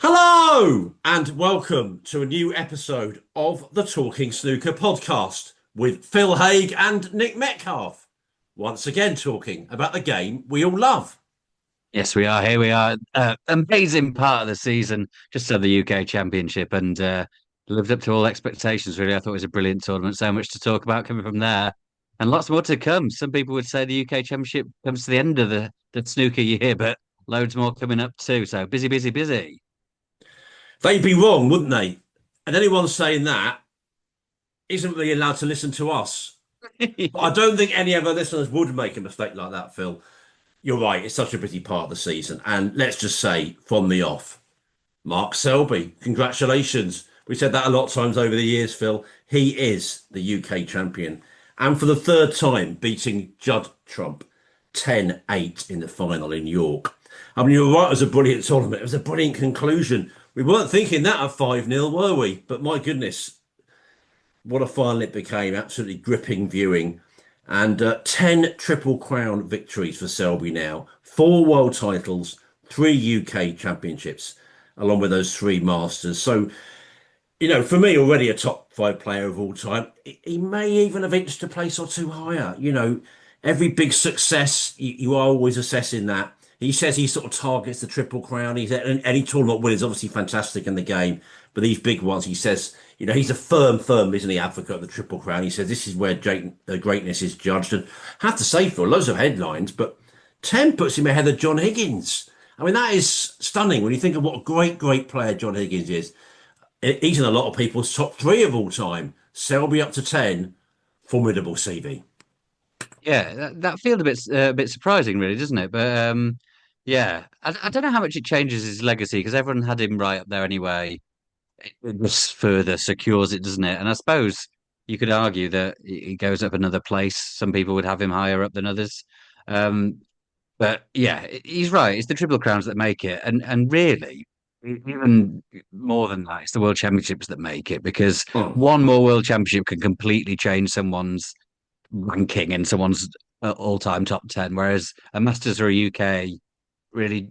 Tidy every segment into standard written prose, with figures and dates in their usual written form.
Hello and welcome to a new episode of the Talking Snooker podcast with Phil Haig and Nick Metcalf. Once again, talking about the game we all love. Yes, we are. Here we are. Amazing part of the season. Just had the UK Championship and lived up to all expectations, really. I thought it was a brilliant tournament. So much to talk about coming from there. And lots more to come. Some people would say the UK Championship comes to the end of the snooker year, but loads more coming up too. So busy, busy, busy. They'd be wrong, wouldn't they? And anyone saying that isn't really allowed to listen to us. But I don't think any of our listeners would make a mistake like that, Phil. You're right, it's such a busy part of the season. And let's just say from the off, Mark Selby, congratulations. We said that a lot of times over the years, Phil. He is the UK champion. And for the third time, beating Judd Trump 10-8 in the final in York. I mean, you're right, it was a brilliant tournament. It was a brilliant conclusion. We weren't thinking that at 5-0, were we? But my goodness, what a final it became. Absolutely gripping viewing. And 10 Triple Crown victories for Selby now. 4 world titles, 3 UK championships, along with those 3 Masters. So, for me, already a top 5 player of all time. He may even have inched a place or two higher. Every big success, you are always assessing that. He says he sort of targets the Triple Crown. He's any tournament win is obviously fantastic in the game, but these big ones, he says, he's a firm, isn't he, advocate of the Triple Crown. He says this is where greatness is judged. And I have to say, for loads of headlines, but 10 puts him ahead of John Higgins. I mean, that is stunning when you think of what a great player John Higgins is. He's in a lot of people's top 3 of all time. Selby up to 10, formidable CV. Yeah, that feels a bit surprising, really, doesn't it? But yeah, I don't know how much it changes his legacy because everyone had him right up there anyway. It just further secures it, doesn't it? And I suppose you could argue that he goes up another place. Some people would have him higher up than others. Um, but yeah, he's right. It's the Triple Crowns that make it, and really, even more than that, it's the World Championships that make it because Oh, one more World Championship can completely change someone's ranking in someone's all-time top 10, whereas a Masters or a UK really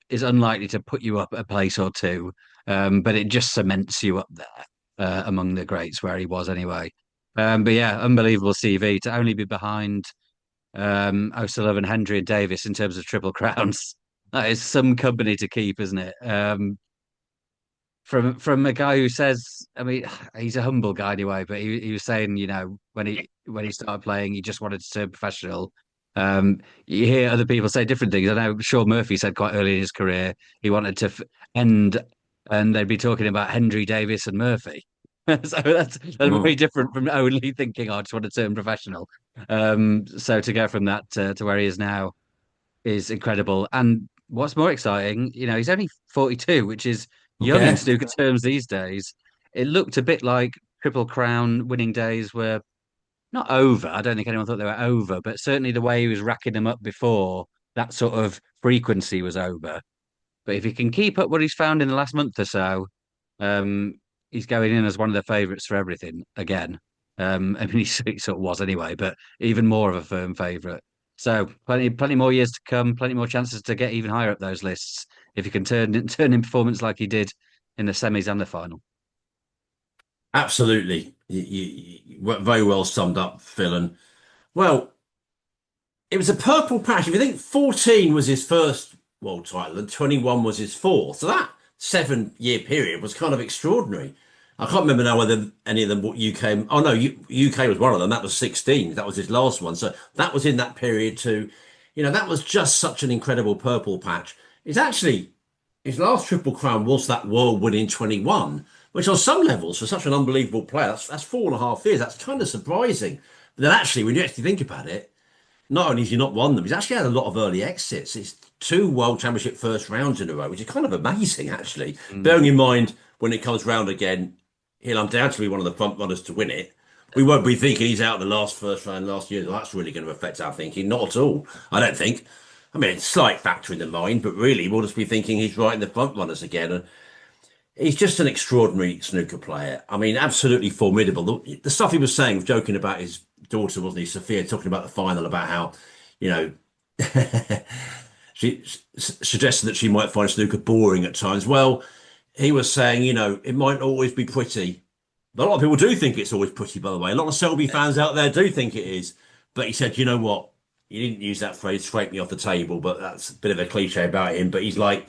is unlikely to put you up a place or two, but it just cements you up there among the greats where he was anyway. But yeah, unbelievable CV to only be behind O'Sullivan, Hendry, and Davis in terms of triple crowns. That is some company to keep, isn't it? From a guy who says, I mean, he's a humble guy anyway, but he was saying, when he started playing, he just wanted to turn professional. You hear other people say different things. I know Sean Murphy said quite early in his career he wanted to end, and they'd be talking about Hendry, Davis, and Murphy. So that's very oh. different from only thinking, "Oh, I just want to turn professional." So to go from that to where he is now is incredible. And what's more exciting, he's only 42, which is young in Yeah. snooker terms these days. It looked a bit like Triple Crown winning days were not over. I don't think anyone thought they were over, but certainly the way he was racking them up before, that sort of frequency was over. But if he can keep up what he's found in the last month or so, um, he's going in as one of the favourites for everything again. I mean, he sort of was anyway, but even more of a firm favourite. So plenty more years to come, plenty more chances to get even higher up those lists if he can turn in performance like he did in the semis and the final. Absolutely. You were very well summed up, Phil. And well, it was a purple patch. If you think 14 was his first world title and 21 was his fourth, so that 7-year period was kind of extraordinary. I can't remember now whether any of them what UK. Oh no, UK was one of them. That was 16. That was his last one. So that was in that period too. That was just such an incredible purple patch. It's actually his last Triple Crown was that world winning 21, which on some levels for such an unbelievable player, that's 4.5 years. That's kind of surprising. But then actually, when you actually think about it, not only has he not won them, he's actually had a lot of early exits. It's 2 World Championship first rounds in a row, which is kind of amazing, actually. Mm. Bearing in mind, when it comes round again, he'll undoubtedly be one of the front runners to win it. We won't be thinking he's out the last first round last year. Well, that's really going to affect our thinking. Not at all, I don't think. I mean, it's a slight factor in the mind, but really, we'll just be thinking he's right in the front runners again. And he's just an extraordinary snooker player. I mean, absolutely formidable. The stuff he was saying, joking about his daughter, wasn't he, Sophia, talking about the final, about how, you know, she suggested that she might find snooker boring at times. Well, he was saying, it might not always be pretty. But a lot of people do think it's always pretty, by the way. A lot of Selby fans out there do think it is. But he said, you know what? He didn't use that phrase, scrape me off the table, but that's a bit of a cliche about him. But he's like,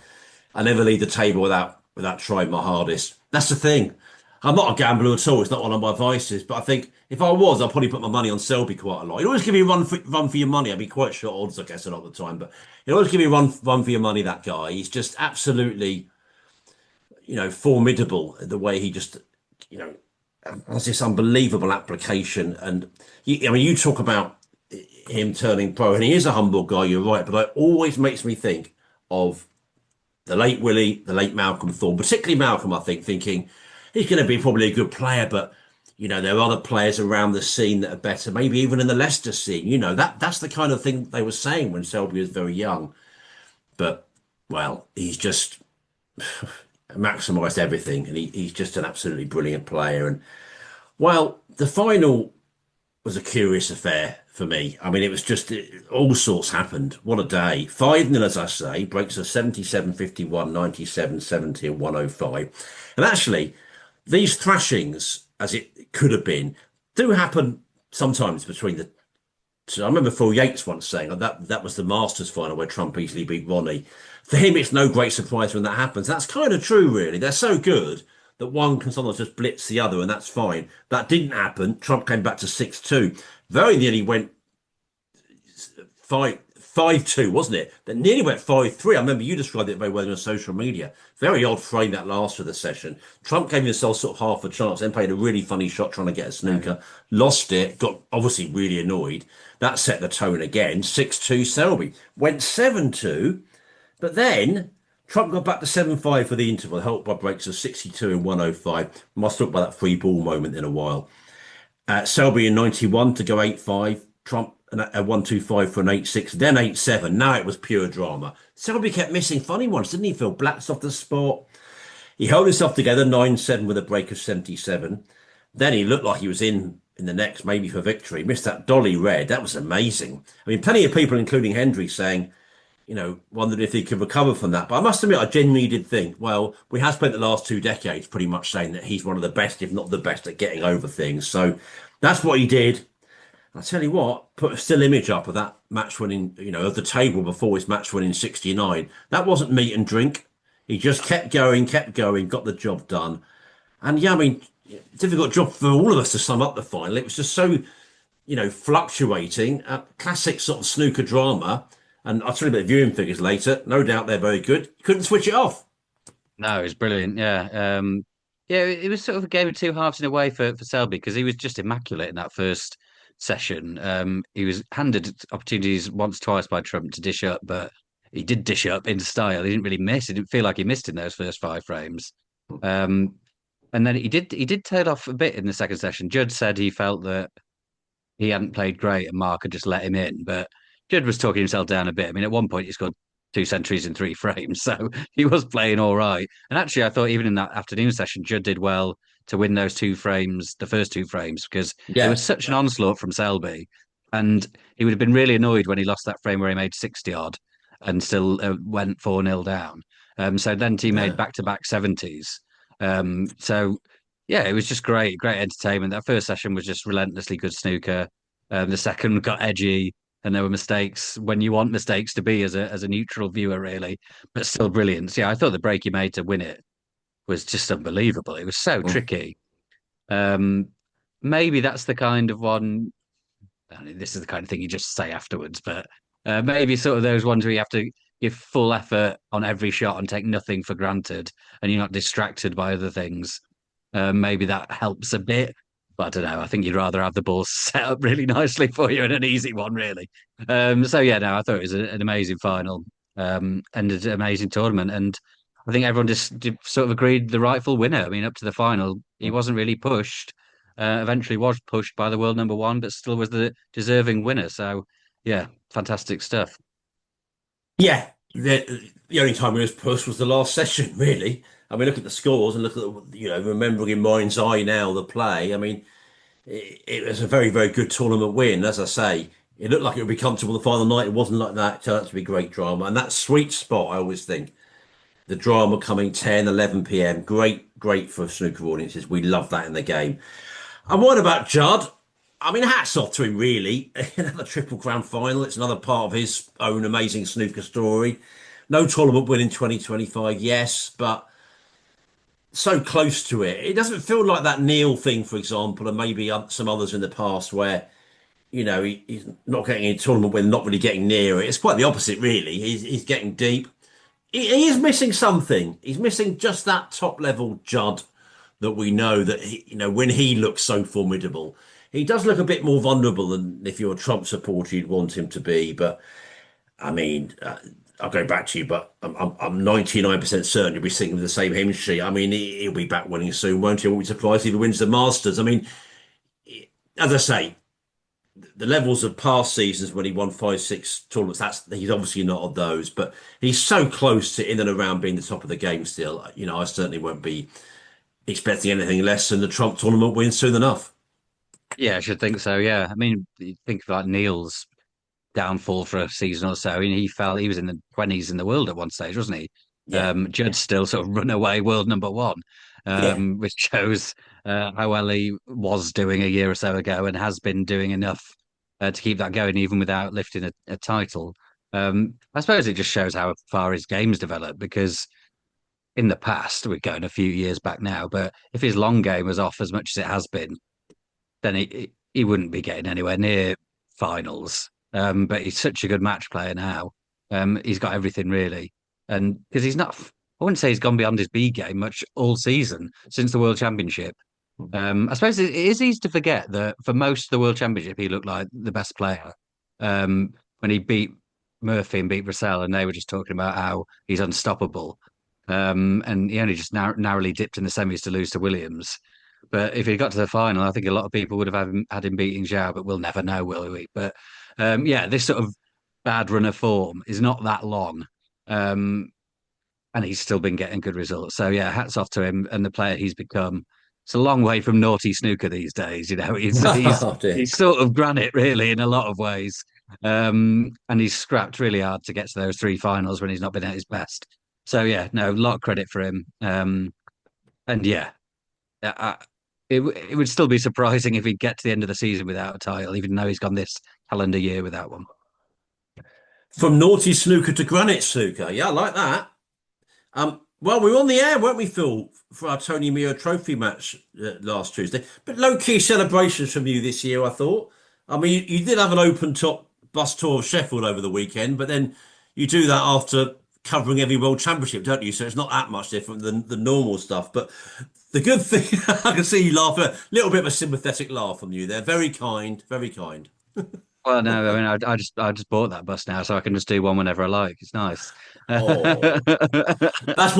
I never leave the table without trying my hardest. That's the thing. I'm not a gambler at all. It's not one of my vices. But I think if I was, I'd probably put my money on Selby quite a lot. He'd always give you a run for your money. I'd be quite short odds, I guess, a lot of the time. But he'd always give you a run for your money, that guy. He's just absolutely, formidable the way he just, you know, has this unbelievable application. And you talk about him turning pro, and he is a humble guy. You're right, but it always makes me think of the late Willie, the late Malcolm Thorne, particularly Malcolm. I think thinking he's going to be probably a good player, but there are other players around the scene that are better. Maybe even in the Leicester scene. That's the kind of thing they were saying when Selby was very young. But well, he's just maximised everything, and he's just an absolutely brilliant player. And well, the final was a curious affair for me. I mean, it was just all sorts happened. What a day. 5-0, as I say, breaks of 77, 51, 97, 70, and 105. And actually, these thrashings, as it could have been, do happen sometimes between the. So I remember Phil Yates once saying that was the Masters final where Trump easily beat Ronnie. For him, it's no great surprise when that happens. That's kind of true, really. They're so good that one can sometimes just blitz the other, and that's fine. That didn't happen. Trump came back to 6-2. Very nearly went 5-2, wasn't it? That nearly went 5-3. I remember you described it very well on social media. Very odd frame that last of the session. Trump gave himself sort of half a chance, then played a really funny shot trying to get a snooker, lost it, got obviously really annoyed. That set the tone again. 6-2 Selby. Went 7-2, but then Trump got back to 7-5 for the interval, helped by breaks of 62 and 105. Must talk about that free ball moment in a while. Selby in 91 to go 8-5. Trump a 1-2-5 for an 8-6, then 8-7. Now it was pure drama. Selby kept missing funny ones, didn't he, Phil? Blacks off the spot. He held himself together 9-7 with a break of 77. Then he looked like he was in the next, maybe for victory. Missed that dolly red. That was amazing. I mean, plenty of people, including Hendry, saying, wondered if he could recover from that. But I must admit, I genuinely did think, well, we have spent the last 2 decades pretty much saying that he's one of the best, if not the best, at getting over things. So that's what he did. I tell you what, put a still image up of that match winning, of the table before his match winning 69. That wasn't meat and drink. He just kept going, got the job done. And yeah, I mean, difficult job for all of us to sum up the final. It was just so, fluctuating, classic sort of snooker drama. And I'll tell you about the viewing figures later. No doubt they're very good. Couldn't switch it off. No, it was brilliant. Yeah. Yeah, it was sort of a game of two halves in a way for Selby because he was just immaculate in that first session. He was handed opportunities once, twice by Trump to dish up, but he did dish up in style. He didn't really miss. He didn't feel like he missed in those first 5 frames. And then he did tail off a bit in the second session. Judd said he felt that he hadn't played great and Mark had just let him in, but Judd was talking himself down a bit. I mean, at one point he scored 2 centuries in 3 frames, so he was playing all right. And actually, I thought even in that afternoon session, Judd did well to win those 2 frames, the first 2 frames, because there Yeah. was such an onslaught from Selby, and he would have been really annoyed when he lost that frame where he made 60 odd and still went 4-0 down. So then he made Yeah. back-to-back 70s. So yeah, it was just great entertainment. That first session was just relentlessly good snooker. The second got edgy, and there were mistakes when you want mistakes to be as a neutral viewer, really, but still brilliant. Yeah, I thought the break he made to win it was just unbelievable. It was so Mm. tricky. Um, Maybe that's the kind of one. I mean, this is the kind of thing you just say afterwards, but maybe sort of those ones where you have to give full effort on every shot and take nothing for granted, and you're not distracted by other things. Maybe that helps a bit, but I don't know. I think you'd rather have the balls set up really nicely for you and an easy one, really. So yeah, no, I thought it was an amazing final and an amazing tournament, and I think everyone just sort of agreed the rightful winner. I mean, up to the final, he wasn't really pushed. Eventually was pushed by the world number one, but still was the deserving winner. So yeah, fantastic stuff. Yeah. The only time he was pushed was the last session, really. I mean, look at the scores and look at remembering in mind's eye now the play. I mean, it was a very, very good tournament win. As I say, it looked like it would be comfortable the final night. It wasn't like that. It turned out to be great drama. And that sweet spot, I always think. The drama coming 10, 11 p.m. Great, great for snooker audiences. We love that in the game. And what about Judd? I mean, hats off to him, really. Another Triple Crown final. It's another part of his own amazing snooker story. No tournament win in 2025, yes, but so close to it. It doesn't feel like that Neil thing, for example, and maybe some others in the past where, he's not getting a tournament win, not really getting near it. It's quite the opposite, really. He's getting deep. He is missing something. He's missing just that top level Judd that we know that when he looks so formidable, he does look a bit more vulnerable than if you're a Trump supporter you'd want him to be. But I mean, I'll go back to you, but I'm 99% certain he'll be singing with the same hymn sheet. I mean, he'll be back winning soon, won't he? I won't be surprised if he wins the Masters. I mean, as I say, the levels of past seasons when he won 5, 6 tournaments, he's obviously not of those, but he's so close to in and around being the top of the game still. I certainly won't be expecting anything less than the Trump tournament win soon enough. Yeah, I should think so. Yeah, I mean, you think of like Neil's downfall for a season or so. He fell. He was in the 20s in the world at one stage, wasn't he? Yeah, Judd's still sort of runaway world number one, yeah. which shows how well he was doing a year or so ago and has been doing enough to keep that going even without lifting a title. I suppose it just shows how far his game's developed because in the past, we're going a few years back now, but if his long game was off as much as it has been, then he wouldn't be getting anywhere near finals. But he's such a good match player now. He's got everything really, and because he's not, I wouldn't say he's gone beyond his B game much all season since the World Championship. I suppose it is easy to forget that for most of the World Championship, he looked like the best player. When he beat Murphy and beat Russell, and they were just talking about how he's unstoppable. And he only just narrowly dipped in the semis to lose to Williams. But if he got to the final, I think a lot of people would have had him beating Zhao, but we'll never know, will we? But yeah, this sort of bad run of form is not that long. Um, and he's still been getting good results. So yeah, hats off to him and the player he's become. It's a long way from naughty snooker these days. Oh dear. He's sort of granite really in a lot of ways. And he's scrapped really hard to get to those three finals when he's not been at his best. So yeah, no, a lot of credit for him. And yeah, I, it would still be surprising if he'd get to the end of the season without a title, even though he's gone this calendar year without one. From naughty snooker to granite snooker. Yeah, I like that. Well, we were on the air, weren't we, Phil, for our Tony Meo Trophy match last Tuesday? But low-key celebrations from you this year, I thought. I mean, you did have an open-top bus tour of Sheffield over the weekend, but then you do that after covering every World Championship, don't you? So it's not that much different than the normal stuff. But the good thing, I can see you laugh, a little bit of a sympathetic laugh from you there. Very kind, very kind. Well, no, I mean, I just bought that bus now, so I can just do one whenever I like. It's nice. Oh. That's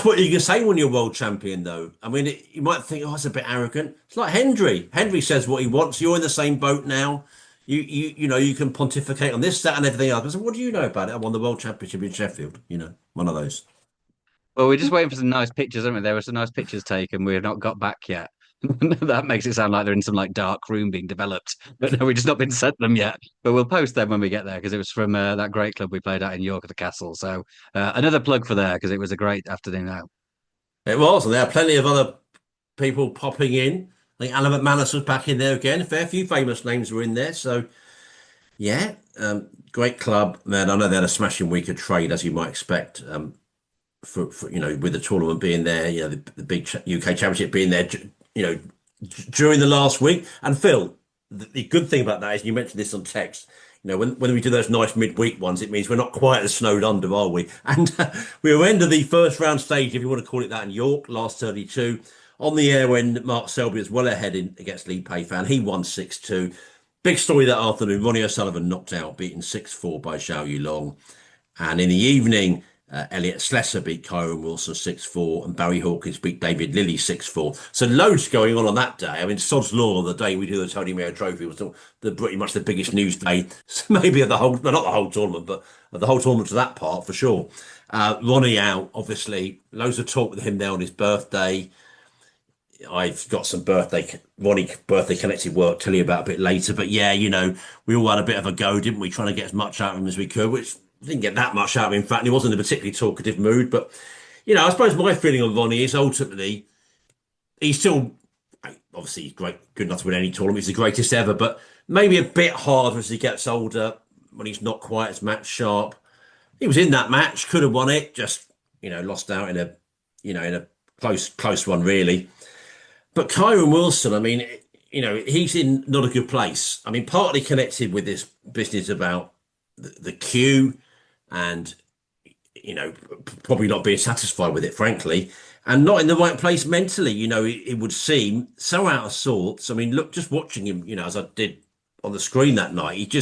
what you can say when you're world champion, though. I mean, you might think, oh, that's a bit arrogant. It's like Hendry. Hendry says what he wants. You're in the same boat now. You can pontificate on this, that, and everything else. But so what do you know about it? I won the world championship in Sheffield. One of those. Well, we're just waiting for some nice pictures, aren't we? There were some nice pictures taken. We've not got back yet. That makes it sound like they're in some like dark room being developed, but no, we've just not been sent them yet. But we'll post them when we get there because it was from that great club we played at in York at the Castle. So another plug for there because it was a great afternoon out. It was, and there are plenty of other people popping in. I think Alan McManus was back in there again. A fair few famous names were in there. So yeah, great club, man. I know they had a smashing week of trade, as you might expect. For with the tournament being there, the big UK Championship being there, during the last week. And Phil, the good thing about that is you mentioned this on text. When we do those nice midweek ones, it means we're not quite as snowed under, are we? And we were end of the first round stage, if you want to call it that, in York, last 32, on the air when Mark Selby was well ahead against Lee Payfan. He won 6-2. Big story that afternoon. Ronnie O'Sullivan knocked out, beaten 6-4 by Xiao Yulong. And in the evening, Elliot Slessor beat Kyren Wilson 6-4 and Barry Hawkins beat David Lilly 6-4. So loads going on that day. I mean, Sod's Law, the day we do the Tony Mayo Trophy, was pretty much the biggest news day, maybe of the whole, well, not the whole tournament, but of the whole tournament to that part for sure. Ronnie out, obviously, loads of talk with him there on his birthday. I've got some Ronnie birthday connected work, tell you about a bit later. But yeah, we all had a bit of a go, didn't we? Trying to get as much out of him as we could, which didn't get that much out of him. In fact, he wasn't in a particularly talkative mood. But I suppose my feeling on Ronnie is ultimately he's still obviously he's great, good enough to win any tournament. He's the greatest ever, but maybe a bit harder as he gets older when he's not quite as match sharp. He was in that match, could have won it, just lost out in a close one really. But Kyren Wilson, I mean, he's in not a good place. I mean, partly connected with this business about the queue and probably not being satisfied with it, frankly, and not in the right place mentally. It would seem so out of sorts. I mean, look, just watching him, as I did on the screen that night,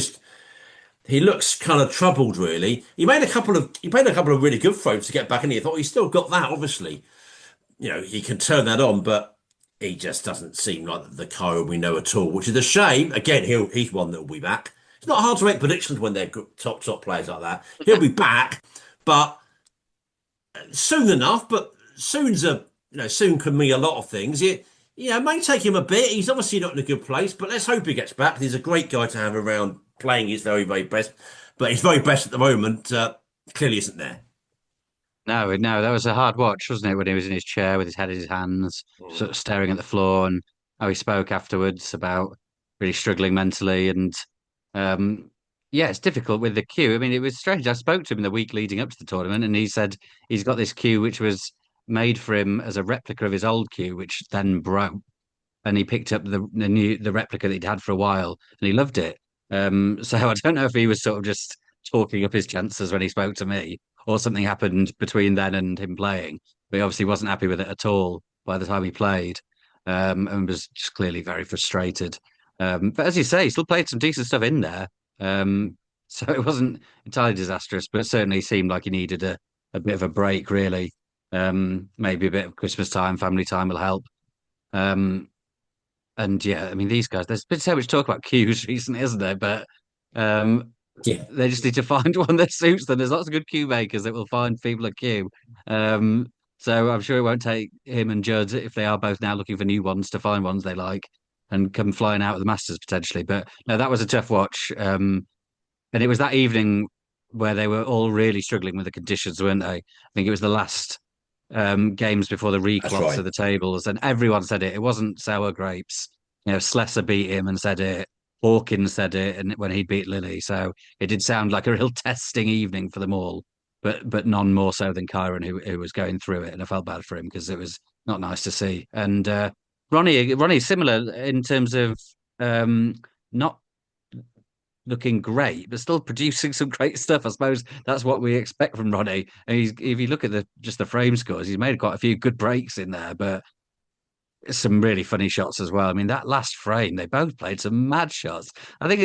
he looks kind of troubled, really. He made a couple of really good throws to get back in here. I thought he's still got that, obviously. He can turn that on, but he just doesn't seem like the Kyle we know at all, which is a shame. Again, he's one that will be back. It's not hard to make predictions when they're good, top players like that. He'll be back, but soon enough. But soon can mean a lot of things. It may take him a bit. He's obviously not in a good place, but let's hope he gets back. He's a great guy to have around playing his very, very best. But his very best at the moment clearly isn't there. No, that was a hard watch, wasn't it? When he was in his chair with his head in his hands, sort of staring at the floor, and how he spoke afterwards about really struggling mentally. And um, yeah, it's difficult with the queue. I mean, it was strange. I spoke to him in the week leading up to the tournament, and he said he's got this queue which was made for him as a replica of his old queue, which then broke, and he picked up the replica that he'd had for a while, and he loved it. So I don't know if he was sort of just talking up his chances when he spoke to me, or something happened between then and him playing. But he obviously wasn't happy with it at all by the time he played, and was just clearly very frustrated. But as you say, he still played some decent stuff in there. So it wasn't entirely disastrous, but it certainly seemed like he needed a bit of a break, really. Maybe a bit of Christmas time, family time will help. Um, and yeah, I mean, these guys, there's been so much talk about queues recently, isn't there? But um, Yeah. they just need to find one that suits them. There's lots of good queue makers that will find people a queue. Um, so I'm sure it won't take him and Judd, if they are both now looking for new ones, to find ones they like and come flying out of the Masters potentially. But no, that was a tough watch. And it was that evening where they were all really struggling with the conditions, weren't they? I think it was the last games before the That's recloths right. of the tables, and everyone said it. It wasn't sour grapes. Slesser beat him and said it. Hawkins said it, and when he beat Lily, so it did sound like a real testing evening for them all. But none more so than Kyren, who was going through it, and I felt bad for him because it was not nice to see. And Ronnie's similar in terms of not looking great, but still producing some great stuff. I suppose that's what we expect from Ronnie. And if you look at the frame scores, he's made quite a few good breaks in there, but some really funny shots as well. I mean, that last frame, they both played some mad shots. I think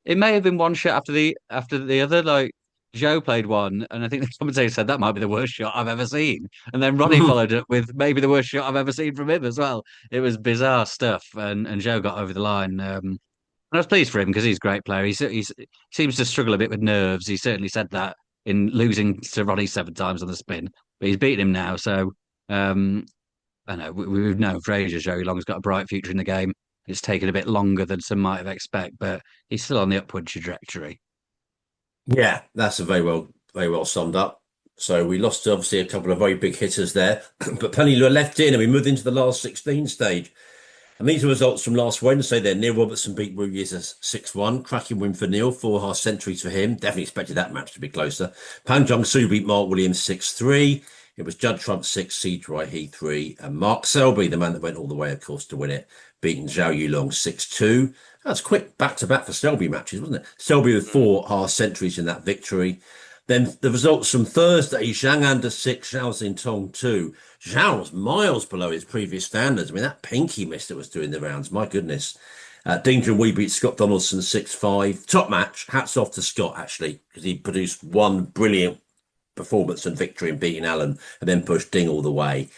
it may have been one shot after the other. Like Joe played one, and I think the commentator said that might be the worst shot I've ever seen. And then Ronnie followed it with maybe the worst shot I've ever seen from him as well. It was bizarre stuff, and Joe got over the line. And I was pleased for him because he's a great player. He seems to struggle a bit with nerves. He certainly said that in losing to Ronnie 7 times on the spin, but he's beaten him now. So I know we've known for ages Joey Long's got a bright future in the game. It's taken a bit longer than some might have expected, but he's still on the upward trajectory. Yeah, that's a very well summed up. So we lost obviously a couple of very big hitters there, but plenty were left in, and we moved into the last 16 stage. And these are results from last Wednesday. Then Neil Robertson beat Ruiz 6-1. Cracking win for Neil, 4 half centuries for him. Definitely expected that match to be closer. Pan Jung Soo beat Mark Williams 6-3. It was Judd Trump 6, Cedroy He 3. And Mark Selby, the man that went all the way, of course, to win it, beating Zhao Yulong 6-2. That's quick back-to-back for Selby matches, wasn't it? Selby with 4 half centuries in that victory. Then the results from Thursday, Zhang under 6, Zhao Xintong 2. Zhao was miles below his previous standards. I mean, that pinky miss that was doing the rounds, my goodness. Danger and we beat Scott Donaldson 6-5. Top match. Hats off to Scott, actually, because he produced one brilliant performance and victory in beating Allen and then pushed Ding all the way.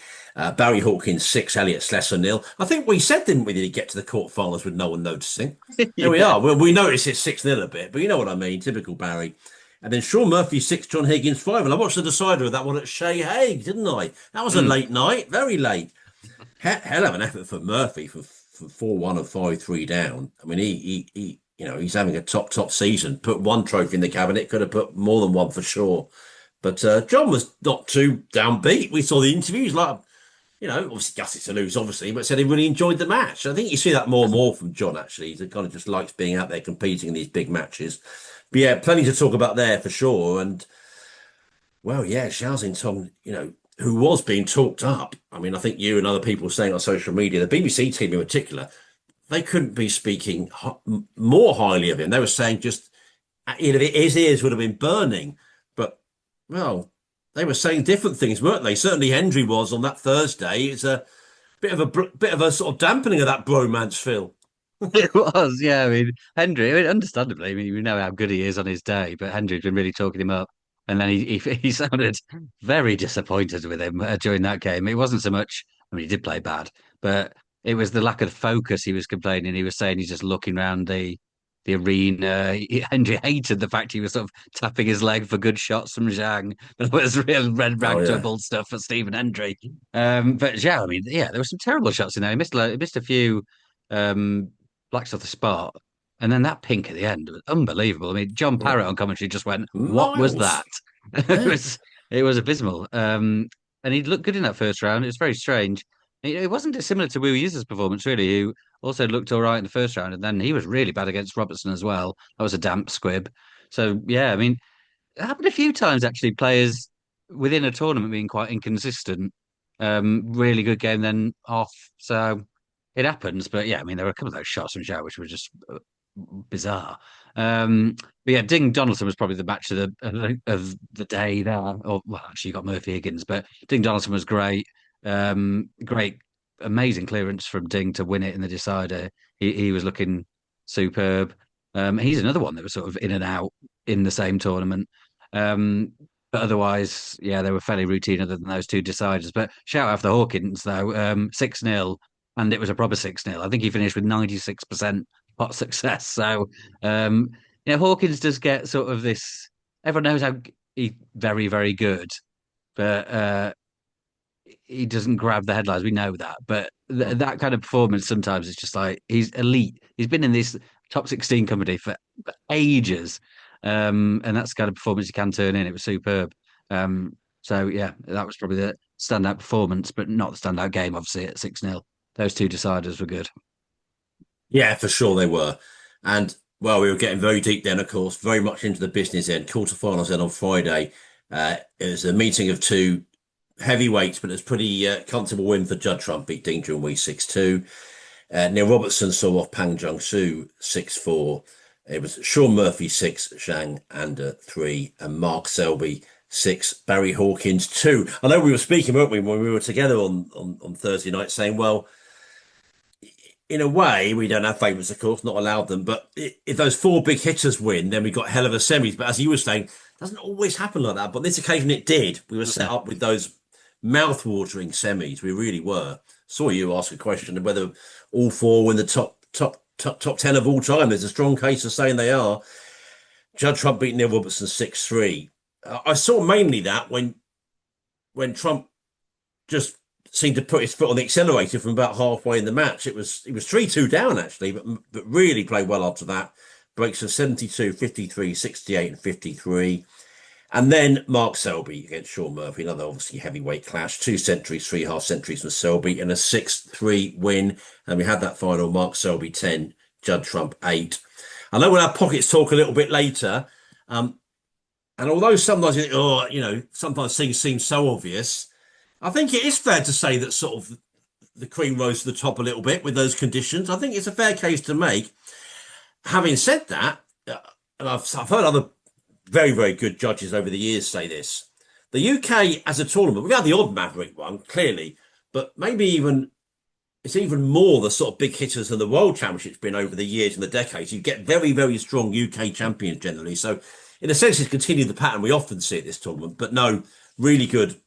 Barry Hawkins 6, Elliot Slesser 0. I think we said, didn't we, did he get to the quarterfinals with no one noticing? There we Yeah. are. Well, we noticed it's 6-0 a bit, but you know what I mean. Typical Barry. And then Sean Murphy 6, John Higgins 5. And I watched the decider of that one at Shea Hague, didn't I? That was a Mm. late night, very late. Hell of an effort for Murphy for 4-1 and 5-3 down. I mean, he's having a top season. Put one trophy in the cabinet, could have put more than one for sure. But John was not too downbeat. We saw the interviews, like, obviously gutted to lose, obviously, but said he really enjoyed the match. I think you see that more and more from John, actually. He kind of just likes being out there competing in these big matches. But yeah, plenty to talk about there for sure. And well, yeah, Xiao Tong, who was being talked up. I mean, I think you and other people were saying on social media, the BBC team in particular, they couldn't be speaking more highly of him. They were saying just, his ears would have been burning. But, well, they were saying different things, weren't they? Certainly Hendry was on that Thursday. It's a bit of a sort of dampening of that bromance, Phil. It was, yeah. I mean, Hendry, I mean, understandably, I mean, we know how good he is on his day, but Hendry's been really talking him up. And then he sounded very disappointed with him during that game. It wasn't so much, I mean, he did play bad, but it was the lack of focus he was complaining. He was saying he's just looking around the arena. Hendry hated the fact he was sort of tapping his leg for good shots from Zhang. That was real red Oh, rag to yeah. bull stuff for Stephen Hendry. But Zhang, I mean, yeah, there were some terrible shots in there. He missed a few. Um, Blacks off the spot. And then that pink at the end was unbelievable. I mean, John Parrott Oh, on commentary just went, "What was that?" miles. It Yeah. was abysmal. And he looked good in that first round. It was very strange. It wasn't dissimilar to Wu Yu's performance, really, who also looked all right in the first round, and then he was really bad against Robertson as well. That was a damp squib. So yeah, I mean, it happened a few times actually. Players within a tournament being quite inconsistent. Really good game, then off. So it happens, but yeah, I mean, there were a couple of those shots from Zhao which were just bizarre. But yeah, Ding Donaldson was probably the match of the day there. Or well, actually, you got Murphy Higgins, but Ding Donaldson was great. Great, amazing clearance from Ding to win it in the decider. He was looking superb. He's another one that was sort of in and out in the same tournament. But otherwise, yeah, they were fairly routine other than those two deciders. But shout out for the Hawkins though, 6-0, and it was a proper 6-0. I think he finished with 96% pot success. So, Hawkins does get sort of this. Everyone knows how he's very, very good, but he doesn't grab the headlines. We know that, but that kind of performance sometimes it's just like he's elite. He's been in this top 16 company for ages, and that's the kind of performance he can turn in. It was superb. So yeah, that was probably the standout performance, but not the standout game. Obviously at 6-0, those two deciders were good. Yeah, for sure they were. And well, we were getting very deep then, of course, very much into the business end. Quarterfinals then on Friday. It was a meeting of two heavyweights, but it was pretty comfortable win for Judd Trump, beat Ding Junhui 6-2. Neil Robertson saw off Pang Jung-soo 6-4. It was Sean Murphy 6, Zhang Anda 3, and Mark Selby 6, Barry Hawkins 2. I know we were speaking, weren't we, when we were together on Thursday night, saying, well, in a way, we don't have favourites, of course, not allowed them. But if those four big hitters win, then we've got hell of a semis. But as you were saying, it doesn't always happen like that. But this occasion it did. We were set up with those mouth-watering semis. We really were. Saw you ask a question of whether all four were in the top 10 of all time. There's a strong case of saying they are. Judd Trump beat Neil Robertson 6-3. I saw mainly that when Trump just seemed to put his foot on the accelerator from about halfway in the match. It was 3-2 down actually, but really played well after that. Breaks of 72, 53, 68, and 53. And then Mark Selby against Sean Murphy, another obviously heavyweight clash. 2 centuries, 3 half centuries from Selby, and a 6-3 win. And we had that final, Mark Selby 10, Judd Trump 8. I know we'll have pockets talk a little bit later. And although sometimes you think, sometimes things seem so obvious, I think it is fair to say that sort of the cream rose to the top a little bit with those conditions. I think it's a fair case to make. Having said that, and I've heard other very, very good judges over the years say this, the UK as a tournament, we've had the odd maverick one, clearly, but maybe it's even more the sort of big hitters than the World Championship's been over the years and the decades. You get very, very strong UK champions generally. So in a sense, it's continued the pattern we often see at this tournament, but no, really good,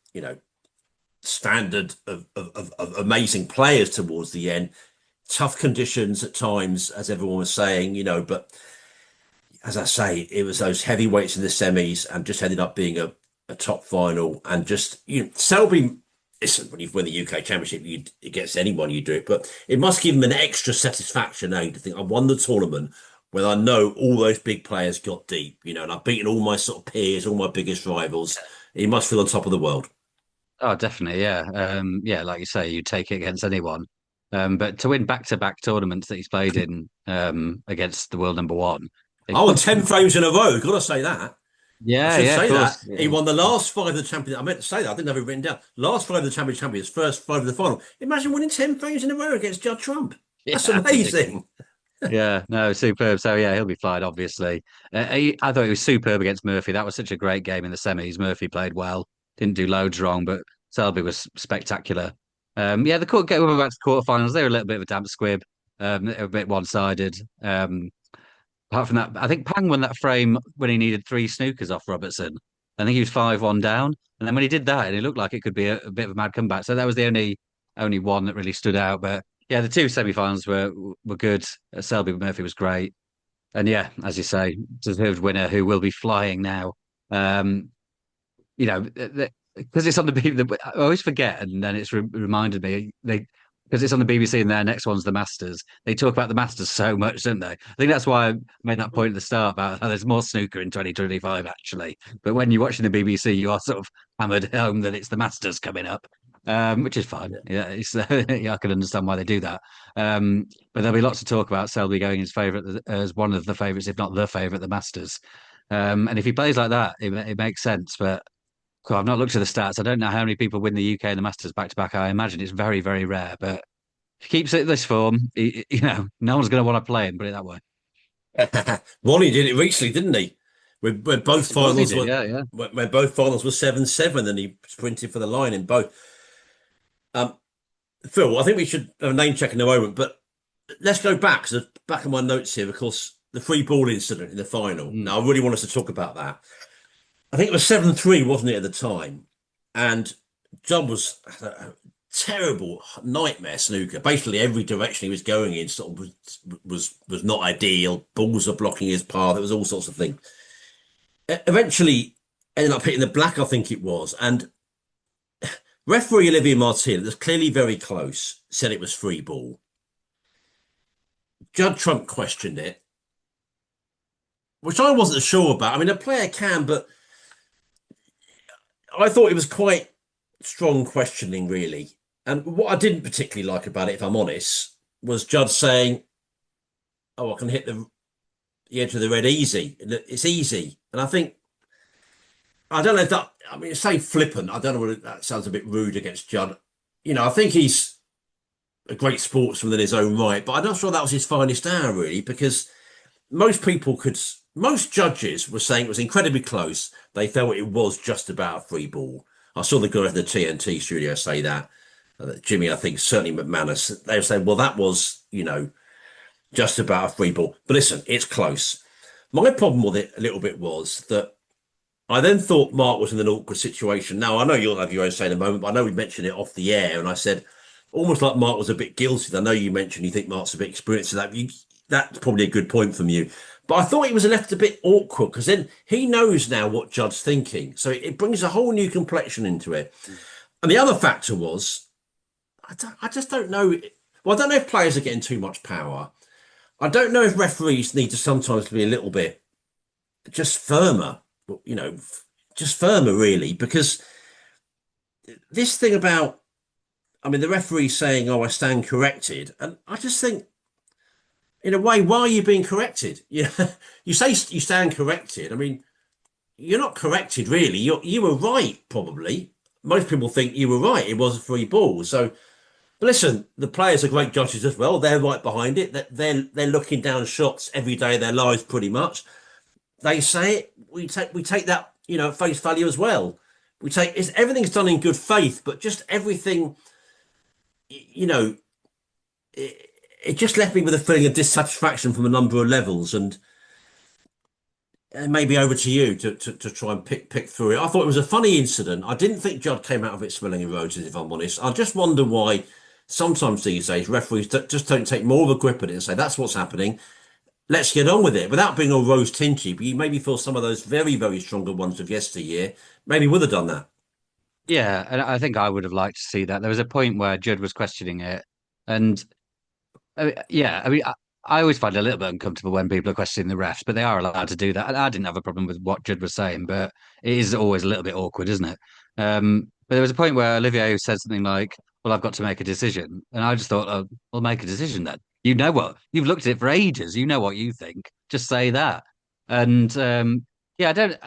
standard of amazing players towards the end. Tough conditions at times, as everyone was saying, but as I say, it was those heavyweights in the semis and just ended up being a top final. And just, Selby, listen, when you win the UK Championship, it gets anyone, you do it, but it must give him an extra satisfaction, to think I won the tournament when I know all those big players got deep, and I've beaten all my sort of peers, all my biggest rivals. he must feel on top of the world. Oh, definitely, yeah. Yeah, like you say, you take it against anyone. But to win back-to-back tournaments that he's played in against the world number one, it Oh, and puts 10 frames in a row. Got to say that. I yeah, should yeah, of say course. that. He won the last five of the champion. I meant to say that. I didn't have it written down. Last five of the champions, first five of the final. Imagine winning 10 frames in a row against Judd Trump. That's Yeah, ridiculous. amazing. Yeah, no, superb. So yeah, he'll be flying, obviously. I thought he was superb against Murphy. That was such a great game in the semis. Murphy played well, didn't do loads wrong, but Selby was spectacular. Yeah, the court going back to the quarterfinals, they were a little bit of a damp squib. They were a bit one-sided. Apart from that, I think Pang won that frame when he needed three snookers off Robertson. I think he was 5-1 down, and then when he did that, it looked like it could be a bit of a mad comeback. So that was the only one that really stood out. But yeah, the two semi-finals were good. Selby Murphy was great, and yeah, as you say, deserved winner who will be flying now. Um, you know, because it's on the BBC. I always forget, and then it's reminded me they because it's on the BBC and their next one's the Masters. They talk about the Masters so much, don't they? I think that's why I made that point at the start about how there's more snooker in 2025 actually. But when you're watching the BBC, you are sort of hammered home that it's the Masters coming up. Which is fine. Yeah, yeah, I can understand why they do that. But there'll be lots to talk about. Selby going his favourite as one of the favourites, if not the favourite, the Masters. And if he plays like that, it makes sense. But cool, I've not looked at the stats. I don't know how many people win the UK and the Masters back to back. I imagine it's very, very rare. But if he keeps it this form, no one's going to want to play him. Put it that way. Ronnie did it recently, didn't he? Where both Well, he finals did, were yeah, yeah. where both finals were 7-7, and he sprinted for the line in both. Um, Phil, I think we should have a name check in a moment, but let's go back. Because back in my notes here, of course, the free ball incident in the final. Mm. Now, I really want us to talk about that. I think it was 7-3, wasn't it, at the time? And John was a terrible nightmare snooker. Basically, every direction he was going in sort of was not ideal. Balls were blocking his path. It was all sorts of things. Eventually, ended up hitting the black, I think it was. And referee Olivier Martin, that's clearly very close, said it was free ball. Judd Trump questioned it, which I wasn't sure about. I mean, a player can, but I thought it was quite strong questioning, really. And what I didn't particularly like about it, if I'm honest, was Judd saying, "Oh, I can hit the edge of the red easy. It's easy." And I don't know if that. I mean, say flippant. I don't know whether that sounds a bit rude against Judd. I think he's a great sportsman in his own right, but I'm not sure that was his finest hour, really, because most judges were saying it was incredibly close. They felt it was just about a free ball. I saw the guy at the TNT studio say that. Jimmy, I think, certainly McManus, they were saying, well, that was, just about a free ball. But listen, it's close. My problem with it a little bit was that I then thought Mark was in an awkward situation. Now, I know you'll have your own say in a moment, but I know we mentioned it off the air, and I said almost like Mark was a bit guilty. I know you mentioned you think Mark's a bit experienced in that. That's probably a good point from you. But I thought he was left a bit awkward because then he knows now what Judd's thinking. So it brings a whole new complexion into it. And the other factor was, I just don't know. Well, I don't know if players are getting too much power. I don't know if referees need to sometimes be a little bit just firmer, you know, just firmer, really, because this thing about, I mean, the referee saying, "Oh, I stand corrected," and I just think, in a way, why are you being corrected? You say you stand corrected. I mean, you're not corrected, really. You were right, probably. Most people think you were right. It was a free ball. So, but listen, the players are great judges as well. They're right behind it. They're looking down shots every day of their lives, pretty much. They say it. We take that, at face value as well. Everything's done in good faith, but just everything, you know, it just left me with a feeling of dissatisfaction from a number of levels, and maybe over to you to try and pick through it. I thought it was a funny incident. I didn't think Judd came out of it smelling of roses, if I'm honest. I just wonder why sometimes these days referees just don't take more of a grip at it and say that's what's happening. Let's get on with it without being all rose tinted. But you maybe feel some of those very, very stronger ones of yesteryear maybe would have done that. Yeah, and I think I would have liked to see that. There was a point where Judd was questioning it, and yeah, I mean, I always find it a little bit uncomfortable when people are questioning the refs, but they are allowed to do that. And I didn't have a problem with what Judd was saying, but it is always a little bit awkward, isn't it? But there was a point where Olivier said something like, "Well, I've got to make a decision," and I just thought, "Oh, well, make a decision then. You know what? You've looked at it for ages. You know what you think. Just say that." And yeah, I don't.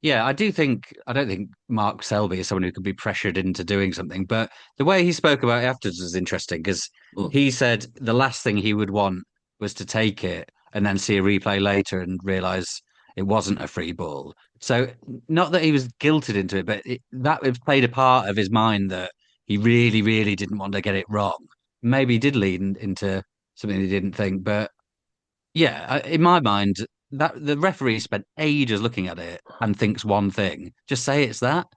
Yeah, I do think I don't think Mark Selby is someone who could be pressured into doing something, but the way he spoke about it afterwards was interesting because Mm. he said the last thing he would want was to take it and then see a replay later and realize it wasn't a free ball. So not that he was guilted into it, but it played a part of his mind that he really, really didn't want to get it wrong. Maybe he did lead into something he didn't think, but yeah, in my mind, that the referee spent ages looking at it and thinks one thing. Just say it's that.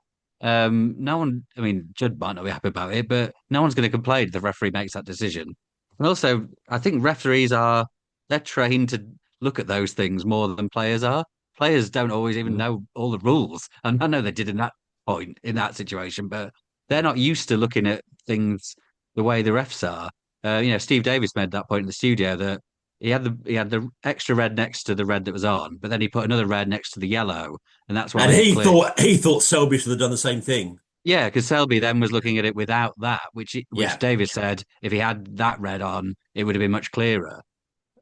No one, I mean, Judd might not be happy about it, but no one's going to complain if the referee makes that decision. And also, I think referees are they're trained to look at those things more than players are. Players don't always even know all the rules, and I know they did in that point in that situation, but they're not used to looking at things the way the refs are. Steve Davis made that point in the studio that he had the extra red next to the red that was on, but then he put another red next to the yellow, and that's And why it clicked. he thought Selby should have done the same thing. Yeah, because Selby then was looking at it without that, which Yeah. Davis said if he had that red on, it would have been much clearer.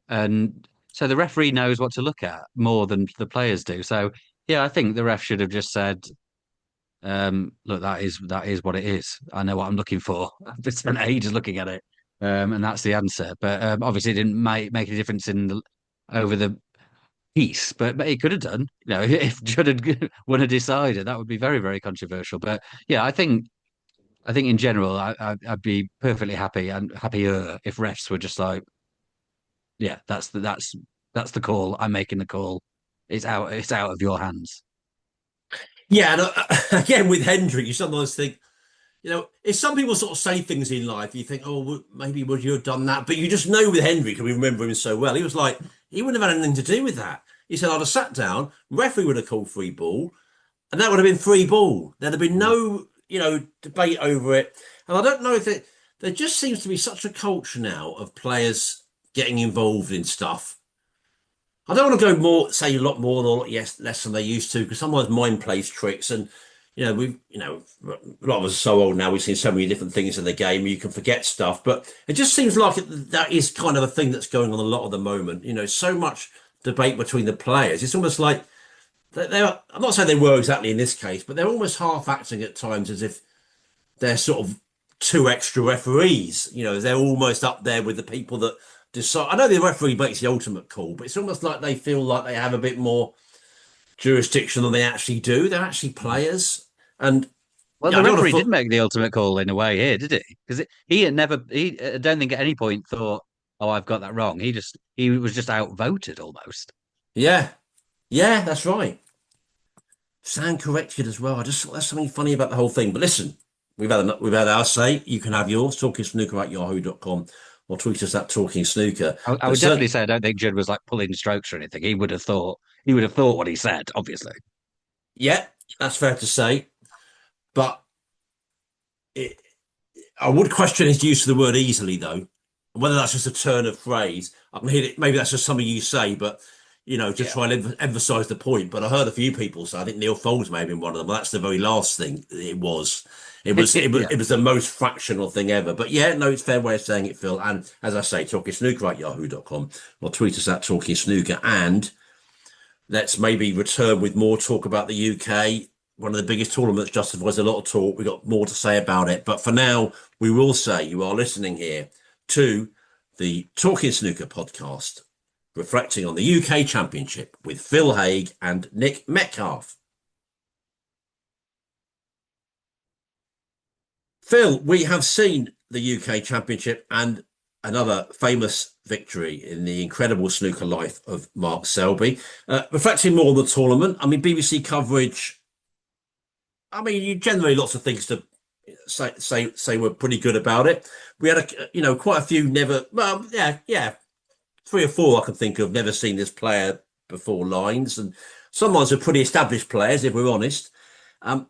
And so the referee knows what to look at more than the players do. So yeah, I think the ref should have just said, "Look, that is what it is. I know what I'm looking for. I've spent ages looking at it, and that's the answer." But obviously, it didn't make a difference over the piece, but he could have done. If Judd had won a decider, that would be very, very controversial. But yeah, I think in general, I'd be perfectly happy and happier if refs were just like, yeah, that's the call. I'm making the call. It's out of your hands. Yeah, and again with Hendrick, you sometimes think, if some people sort of say things in life, you think, oh, maybe would you have done that? But you just know with Hendrick, and we remember him so well, he was like, he wouldn't have had anything to do with that. He said, I'd have sat down, referee would have called free ball, and that would have been free ball. There'd have been Mm. no, debate over it. And I don't know if there just seems to be such a culture now of players getting involved in stuff. I don't want to go more, say a lot more than yes, less than they used to, because sometimes mind plays tricks. And, a lot of us are so old now, we've seen so many different things in the game, you can forget stuff. But it just seems like that is kind of a thing that's going on a lot at the moment. So much debate between the players. It's almost like I'm not saying they were exactly in this case, but they're almost half acting at times as if they're sort of two extra referees. They're almost up there with the people that decide. I know the referee makes the ultimate call, but it's almost like they feel like they have a bit more jurisdiction than they actually do. They're actually players. And Well, yeah, I the don't want referee to did put, make the ultimate call in a way here, did he? Because he had never, I don't think at any point thought, "Oh, I've got that wrong." He was just outvoted almost. yeah, yeah, that's right. Sound corrected as well. I just thought there's something funny about the whole thing. But listen, we've had our say. You can have yours. Talkingsnooker@yahoo.com or tweet us at Talking Snooker. I But would definitely say I don't think Judd was like pulling strokes or anything. He would have thought what he said, obviously. yeah, that's fair to say. But it, I would question his use of the word easily, though. Whether that's just a turn of phrase. I mean, maybe that's just something you say, but to Yeah. try and emphasise the point. But I heard a few people say, I think Neil Foles may have been one of them. Well, that's the very last thing it was. It was it was Yeah. it was the most fractional thing ever. But yeah, no, it's a fair way of saying it, Phil. And as I say, Talking Snooker at yahoo.com or tweet us at Talking Snooker. And let's maybe return with more talk about the UK. One of the biggest tournaments justifies a lot of talk. We've got more to say about it. But for now, we will say you are listening here to the Talking Snooker podcast, reflecting on the UK Championship with Phil Haigh and Nick Metcalf. Phil, we have seen the UK Championship and another famous victory in the incredible snooker life of Mark Selby. Reflecting more on the tournament, I mean, BBC coverage. I mean, you generally lots of things to say were pretty good about it. We had quite a few never. Well, yeah, three or four I can think of never seen this player before lines, and some ones are pretty established players if we're honest. Um,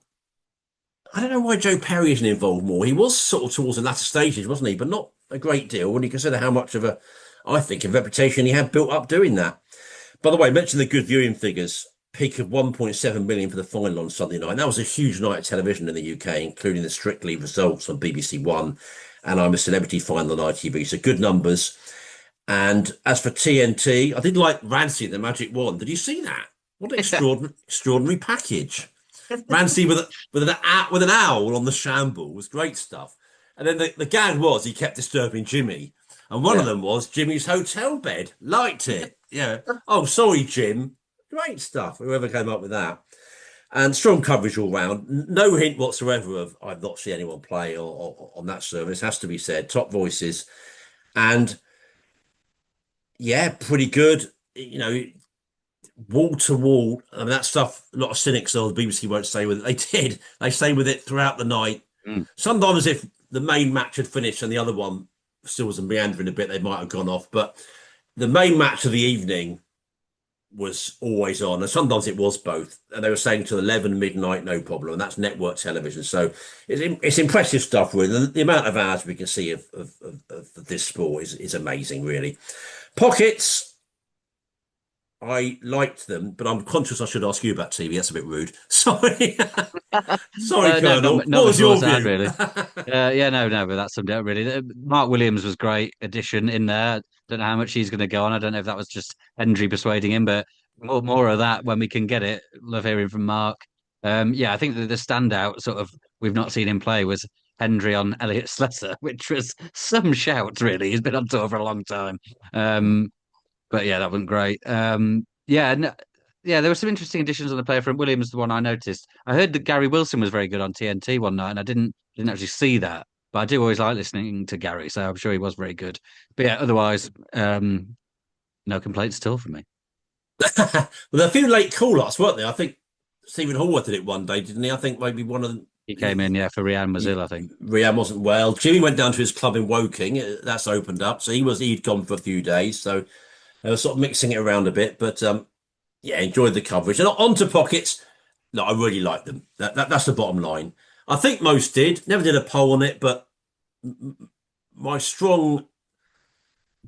I don't know why Joe Perry isn't involved more. He was sort of towards the latter stages, wasn't he? But not a great deal when you consider how much of I think, a reputation he had built up doing that. By the way, I mentioned the good viewing figures. Peak of 1.7 million for the final on Sunday night. And that was a huge night of television in the UK, including the Strictly results on BBC One and I'm a Celebrity final on ITV. So good numbers. And as for TNT, I did like Ramsey the Magic Wand. Did you see that? What an extraordinary package. Ramsey with an owl on the shamble was great stuff. And then the gag was he kept disturbing Jimmy. And one of Yeah. them was Jimmy's hotel bed. Liked it. Yeah. Oh, sorry, Jim. Great stuff. Whoever came up with that. And strong coverage all round. No hint whatsoever of I've not seen anyone play or on that service, has to be said. Top voices. And yeah, pretty good. You know, wall to wall. I mean, that stuff, a lot of cynics on the BBC won't stay with it. They did. They stayed with it throughout the night. Mm. Sometimes if the main match had finished and the other one still was meandering a bit, they might have gone off. But the main match of the evening was always on. And sometimes it was both. And they were saying till 11 midnight, no problem. And that's network television. So it's impressive stuff, really. The amount of hours we can see of this sport is amazing, really. Pockets. I liked them, but I'm conscious I should ask you about TV. That's a bit rude. Sorry. Sorry, No, Colonel. not What much was more your to add, view? really. Yeah, no, but that's something really. Mark Williams was great addition in there. Don't know how much he's going to go on. I don't know if that was just Hendry persuading him, but more of that when we can get it. Love hearing from Mark. Yeah, I think that the standout sort of we've not seen him play was Hendry on Elliot Slesser, which was some shout, really. He's been on tour for a long time. But yeah, that wasn't great. Yeah, no, yeah, there were some interesting additions on the player front. Williams, the one I noticed. I heard that Gary Wilson was very good on TNT one night, and I didn't actually see that. But I do always like listening to Gary, so I'm sure he was very good. But yeah, otherwise, no complaints at all from me. Well, there are a few late call-ups, weren't there? I think Stephen Hallworth did it one day, didn't he? I think maybe one of them. He came in, yeah, for Rian Mazil, I think. Rian wasn't well. Jimmy went down to his club in Woking. That's opened up, so he'd gone for a few days. So they were sort of mixing it around a bit, but yeah, enjoyed the coverage. And on to pockets. No, I really like them. That's the bottom line. I think most did. Never did a poll on it, but my strong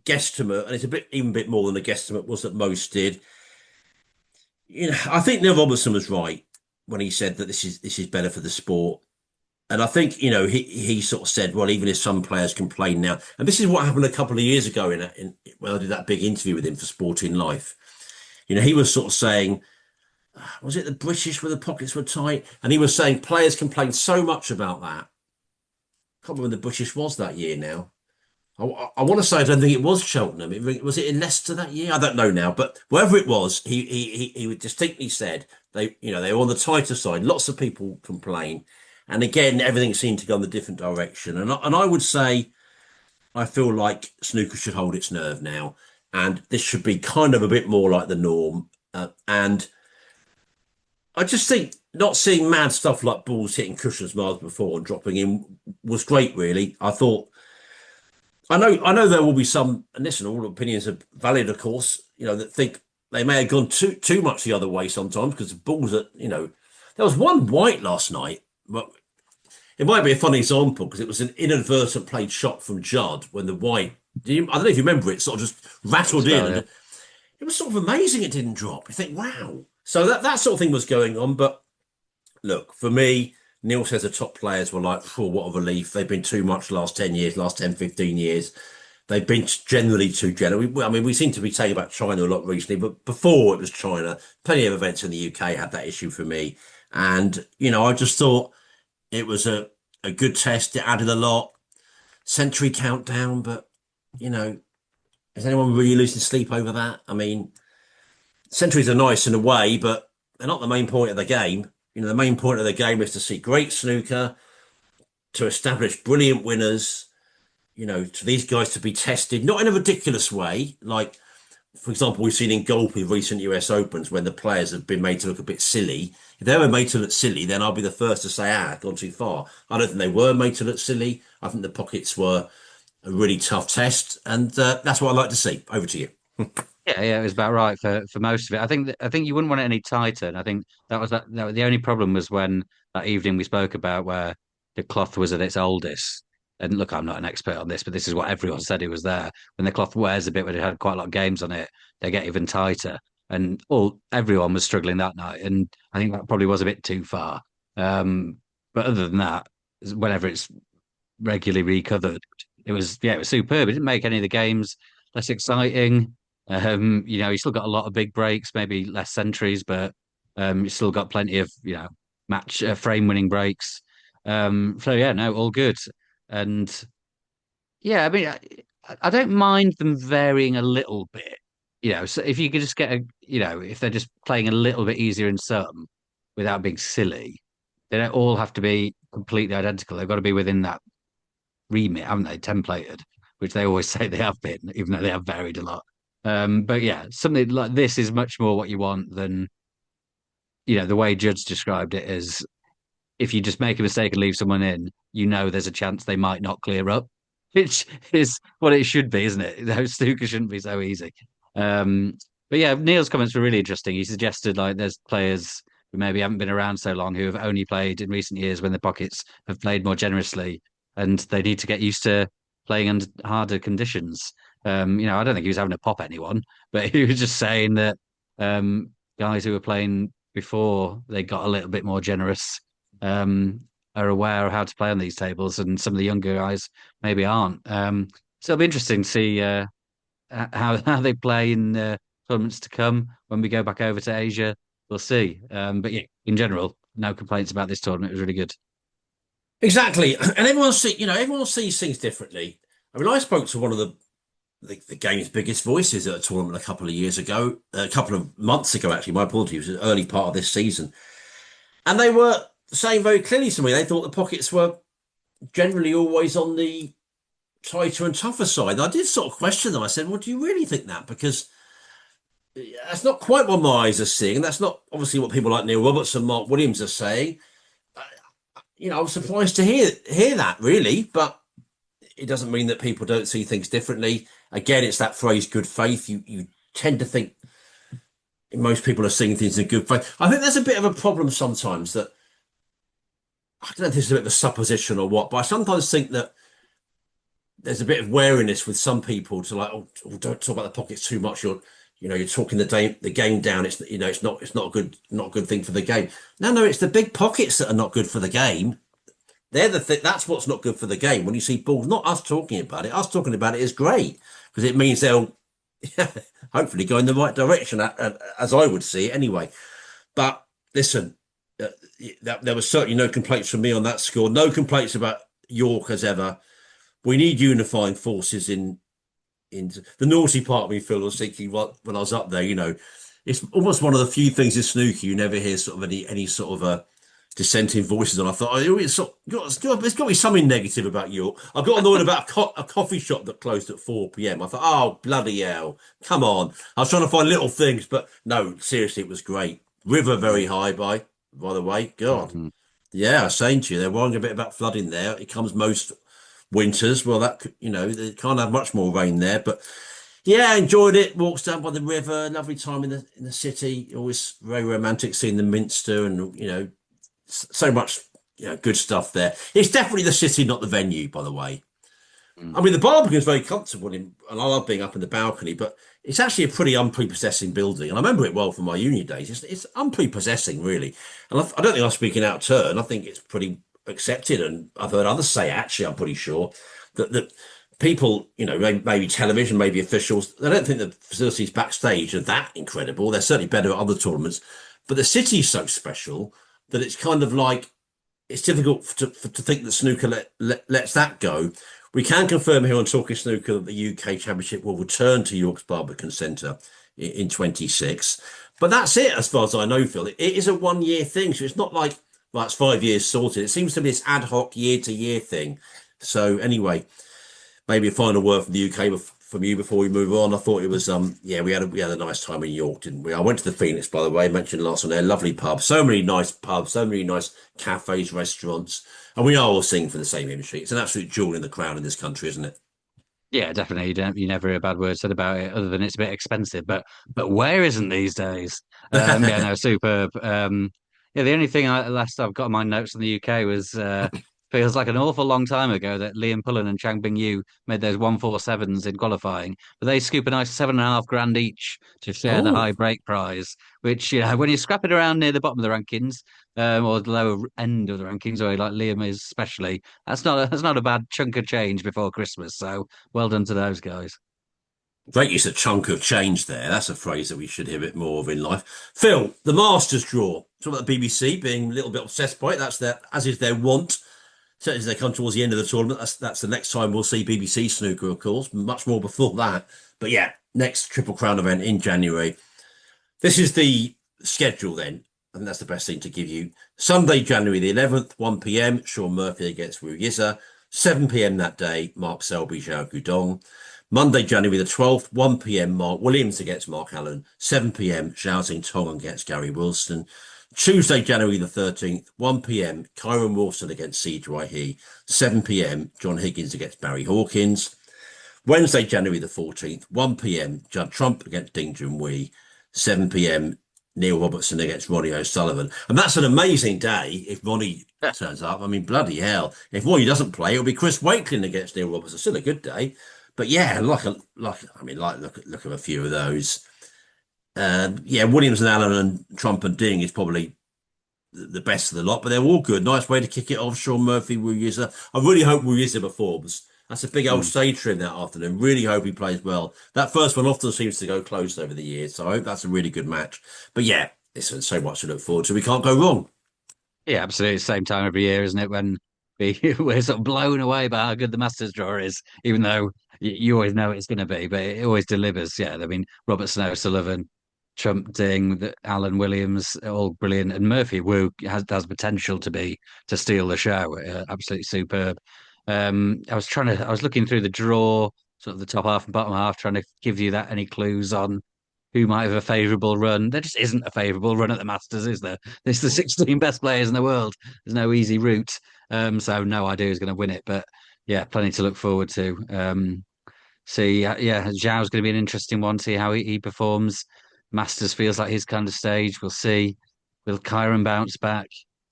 guesstimate, and it's even bit more than a guesstimate, was that most did. You know, I think Neil Robertson was right when he said that this is better for the sport. And I think, you know, he sort of said, well, even if some players complain now, and this is what happened a couple of years ago in when I did that big interview with him for Sporting Life. You know, he was sort of saying, was it the British where the pockets were tight? And he was saying players complained so much about that. I can't remember when the British was that year now. I want to say I don't think it was Cheltenham. Was it in Leicester that year? I don't know now, but wherever it was, he distinctly said they were on the tighter side. Lots of people complain, and again everything seemed to go in a different direction. And I would say I feel like snooker should hold its nerve now, and this should be kind of a bit more like the norm. And I just think not seeing mad stuff like balls hitting cushions miles before and dropping in was great. Really, I thought. I know there will be some, and listen, all opinions are valid, of course, you know, that think they may have gone too much the other way sometimes because the balls are, you know, there was one white last night, but it might be a funny example because it was an inadvertent played shot from Judd when the white, I don't know if you remember it, sort of just rattled in. Spell, yeah. And it was sort of amazing it didn't drop. You think, wow. So that sort of thing was going on. But look, for me, Neil says the top players were like, oh, what a relief. They've been too much last 10 years, last 10, 15 years. They've been generally too generous. I mean, we seem to be saying about China a lot recently, but before it was China, plenty of events in the UK had that issue for me. And, you know, I just thought it was a good test. It added a lot. Century countdown, but, you know, is anyone really losing sleep over that? I mean, centuries are nice in a way, but they're not the main point of the game. You know, the main point of the game is to see great snooker, to establish brilliant winners, you know, to these guys to be tested, not in a ridiculous way. Like, for example, we've seen in golf with recent US Opens when the players have been made to look a bit silly. If they were made to look silly, then I'll be the first to say, gone too far. I don't think they were made to look silly. I think the pockets were a really tough test. And that's what I like to see. Over to you. Yeah, it was about right for most of it. I think you wouldn't want it any tighter. And I think that the only problem was when that evening we spoke about where the cloth was at its oldest. And look, I'm not an expert on this, but this is what everyone said it was there. When the cloth wears a bit, when it had quite a lot of games on it, they get even tighter. And everyone was struggling that night, and I think that probably was a bit too far. But other than that, whenever it's regularly recovered, it was superb. It didn't make any of the games less exciting. You still got a lot of big breaks, maybe less centuries, but you still got plenty of match frame winning breaks. So yeah, no, all good. And yeah, I mean, I don't mind them varying a little bit. So if you could just get if they're just playing a little bit easier in some without being silly, they don't all have to be completely identical. They've got to be within that remit, haven't they? Templated, which they always say they have been, even though they have varied a lot. But yeah, something like this is much more what you want than, the way Judd's described it is if you just make a mistake and leave someone in, there's a chance they might not clear up, which is what it should be, isn't it? Those snooker shouldn't be so easy. But yeah, Neil's comments were really interesting. He suggested like there's players who maybe haven't been around so long who have only played in recent years when the pockets have played more generously and they need to get used to playing under harder conditions. I don't think he was having to pop anyone, but he was just saying that guys who were playing before they got a little bit more generous are aware of how to play on these tables, and some of the younger guys maybe aren't. So it'll be interesting to see how they play in tournaments to come when we go back over to Asia. We'll see. But yeah, in general, no complaints about this tournament. It was really good. Exactly, and everyone sees things differently. I mean, I spoke to one of the game's biggest voices at a tournament a couple of years ago, a couple of months ago, actually. My apologies, it was the early part of this season, and they were saying very clearly to me they thought the pockets were generally always on the tighter and tougher side. And I did sort of question them. I said, "Well, do you really think that?" Because that's not quite what my eyes are seeing. That's not obviously what people like Neil Roberts and Mark Williams are saying. I was surprised to hear that really, but it doesn't mean that people don't see things differently. Again, it's that phrase "good faith." You tend to think most people are seeing things in good faith. I think there's a bit of a problem sometimes that I don't know if this is a bit of a supposition or what, but I sometimes think that there's a bit of wariness with some people to like, oh, don't talk about the pockets too much. You're talking the game down. It's not a good thing for the game. No, it's the big pockets that are not good for the game. They're the thing. That's what's not good for the game. When you see balls, not us talking about it. Us talking about it is great because it means they'll hopefully go in the right direction, as I would see it anyway. But listen, there was certainly no complaints from me on that score. No complaints about York as ever. We need unifying forces in the naughty part of me. Phil was thinking when I was up there. It's almost one of the few things in snooker you never hear sort of any sort of a dissenting voices on. I thought, it's got to be something negative about York. I got annoyed about a coffee shop that closed at 4 p.m. I thought, oh, bloody hell, come on. I was trying to find little things, but no, seriously, it was great. River very high, by the way. God. Mhm. Yeah, I was saying to you, they're worrying a bit about flooding there. It comes most winters. Well, they can't have much more rain there, but yeah, I enjoyed it. Walks down by the river, lovely time in the city. Always very romantic seeing the Minster and so much good stuff there. It's definitely the city, not the venue, by the way. Mm. I mean, the Barbican's very comfortable, and I love being up in the balcony, but it's actually a pretty unprepossessing building. And I remember it well from my uni days. It's unprepossessing, really. And I don't think I'm speaking out of turn. I think it's pretty accepted. And I've heard others say, actually, I'm pretty sure that people, maybe television, maybe officials, they don't think the facilities backstage are that incredible. They're certainly better at other tournaments. But the city's so special that it's kind of like, it's difficult to think that snooker lets that go. We can confirm here on Talking Snooker that the UK Championship will return to York's Barbican Centre in 26. But that's it, as far as I know, Phil. It is a 1 year thing, so it's not like, well, it's 5 years sorted. It seems to be this ad hoc year-to-year thing. So anyway, maybe a final word from the UK from you before we move on. I thought it was we had a nice time in York, didn't we? I went to the Phoenix, by the way, mentioned last on there. Lovely pub, so many nice pubs, so many nice cafes, restaurants, and we are all singing for the same industry. It's an absolute jewel in the crown in this country, isn't it? Yeah, definitely. You never hear a bad word said about it, other than it's a bit expensive. But where isn't these days? Yeah, no, superb. Yeah, the only thing last I've got on my notes in the UK was feels like an awful long time ago that Liam Pullen and Chang Bing Yu made those 147s in qualifying, but they scoop a nice 7.5 grand each to share the Oh, high break prize, which, when you're scrapping around near the bottom of the rankings, or the lower end of the rankings, or like Liam is especially, that's not a bad chunk of change before Christmas. So well done to those guys. great use of chunk of change there. That's a phrase that we should hear a bit more of in life. Phil, the Masters draw. Talk about the BBC being a little bit obsessed by it. That's their, as is their wont. Certainly as they come towards the end of the tournament, that's the next time we'll see BBC snooker, of course. Much more before that. But yeah, next Triple Crown event in January. This is the schedule then. I think that's the best thing to give you. Sunday, January the 11th, 1 p.m. Sean Murphy against Wu Yiza. 7 p.m. that day, Mark Selby, Zhao Gudong. Monday, January the 12th, 1 p.m. Mark Williams against Mark Allen. 7 p.m. Zhao Tong against Gary Wilson. Tuesday, January the 13th, 1 p.m. Kyren Wilson against Siege He. 7 p.m. John Higgins against Barry Hawkins. Wednesday, January the 14th, 1 p.m. Judd Trump against Ding Junhui. 7 p.m. Neil Robertson against Ronnie O'Sullivan. And that's an amazing day if Ronnie turns up. I mean, bloody hell. If Ronnie doesn't play, it'll be Chris Wakelin against Neil Robertson. Still a good day. But yeah, look at a few of those. Yeah, Williams and Allen and Trump and Ding is probably the best of the lot, but they're all good. Nice way to kick it off. Sean Murphy, Wu Yiza. I really hope Wu Yiza performs. That's a big old Mm. stage for him that afternoon. Really hope he plays well. That first one often seems to go close over the years, so I hope that's a really good match. But yeah, it's so much to look forward to. We can't go wrong. Yeah, absolutely. Same time every year, isn't it? When we're sort of blown away by how good the Masters draw is, even though you always know it's going to be, but it always delivers. Yeah, I mean, Robertson, O'Sullivan, Trump, Ding, Alan Williams, all brilliant, and Murphy Wu has potential to steal the show. Absolutely superb. I was looking through the draw, sort of the top half and bottom half, trying to give you that any clues on who might have a favourable run. There just isn't a favourable run at the Masters, is there? It's the 16 best players in the world. There's no easy route. So no idea who's going to win it, but yeah, plenty to look forward to. See, yeah, Zhao's going to be an interesting one. See how he performs. Masters feels like his kind of stage. We'll see. Will Kyren bounce back?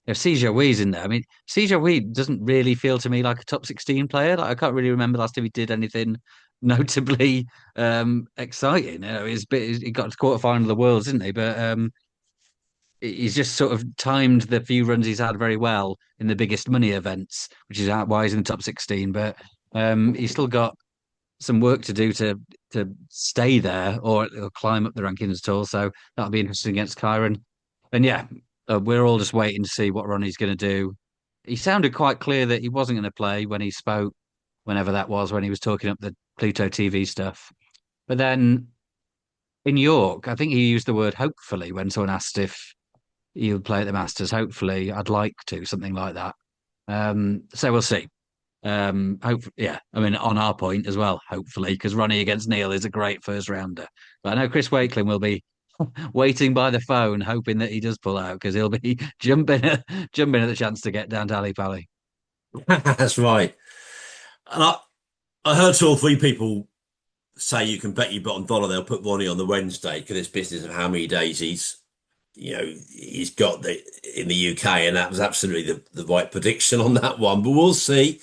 If Xie Wee's in there, I mean, Xie Wei doesn't really feel to me like a top 16 player. Like I can't really remember last time he did anything notably exciting. He got to quarterfinal of the Worlds, didn't he? But he's just sort of timed the few runs he's had very well in the biggest money events, which is why he's in the top 16. But he's still got some work to do to stay there or climb up the rankings at all. So that'll be interesting against Kyren. And yeah, we're all just waiting to see what Ronnie's going to do. He sounded quite clear that he wasn't going to play when he spoke, whenever that was, when he was talking up the Pluto TV stuff. But then in York, I think he used the word hopefully when someone asked if he would play at the Masters. Hopefully, I'd like to, something like that. So we'll see. Yeah, I mean, on our point as well, hopefully, because Ronnie against Neil is a great first rounder. But I know Chris Wakelin will be waiting by the phone, hoping that he does pull out because he'll be jumping at the chance to get down to Ali Pally. That's right. And I heard two or three people say you can bet your bottom dollar they'll put Ronnie on the Wednesday because it's business of how many days he's got in the UK, and that was absolutely the right prediction on that one. But we'll see.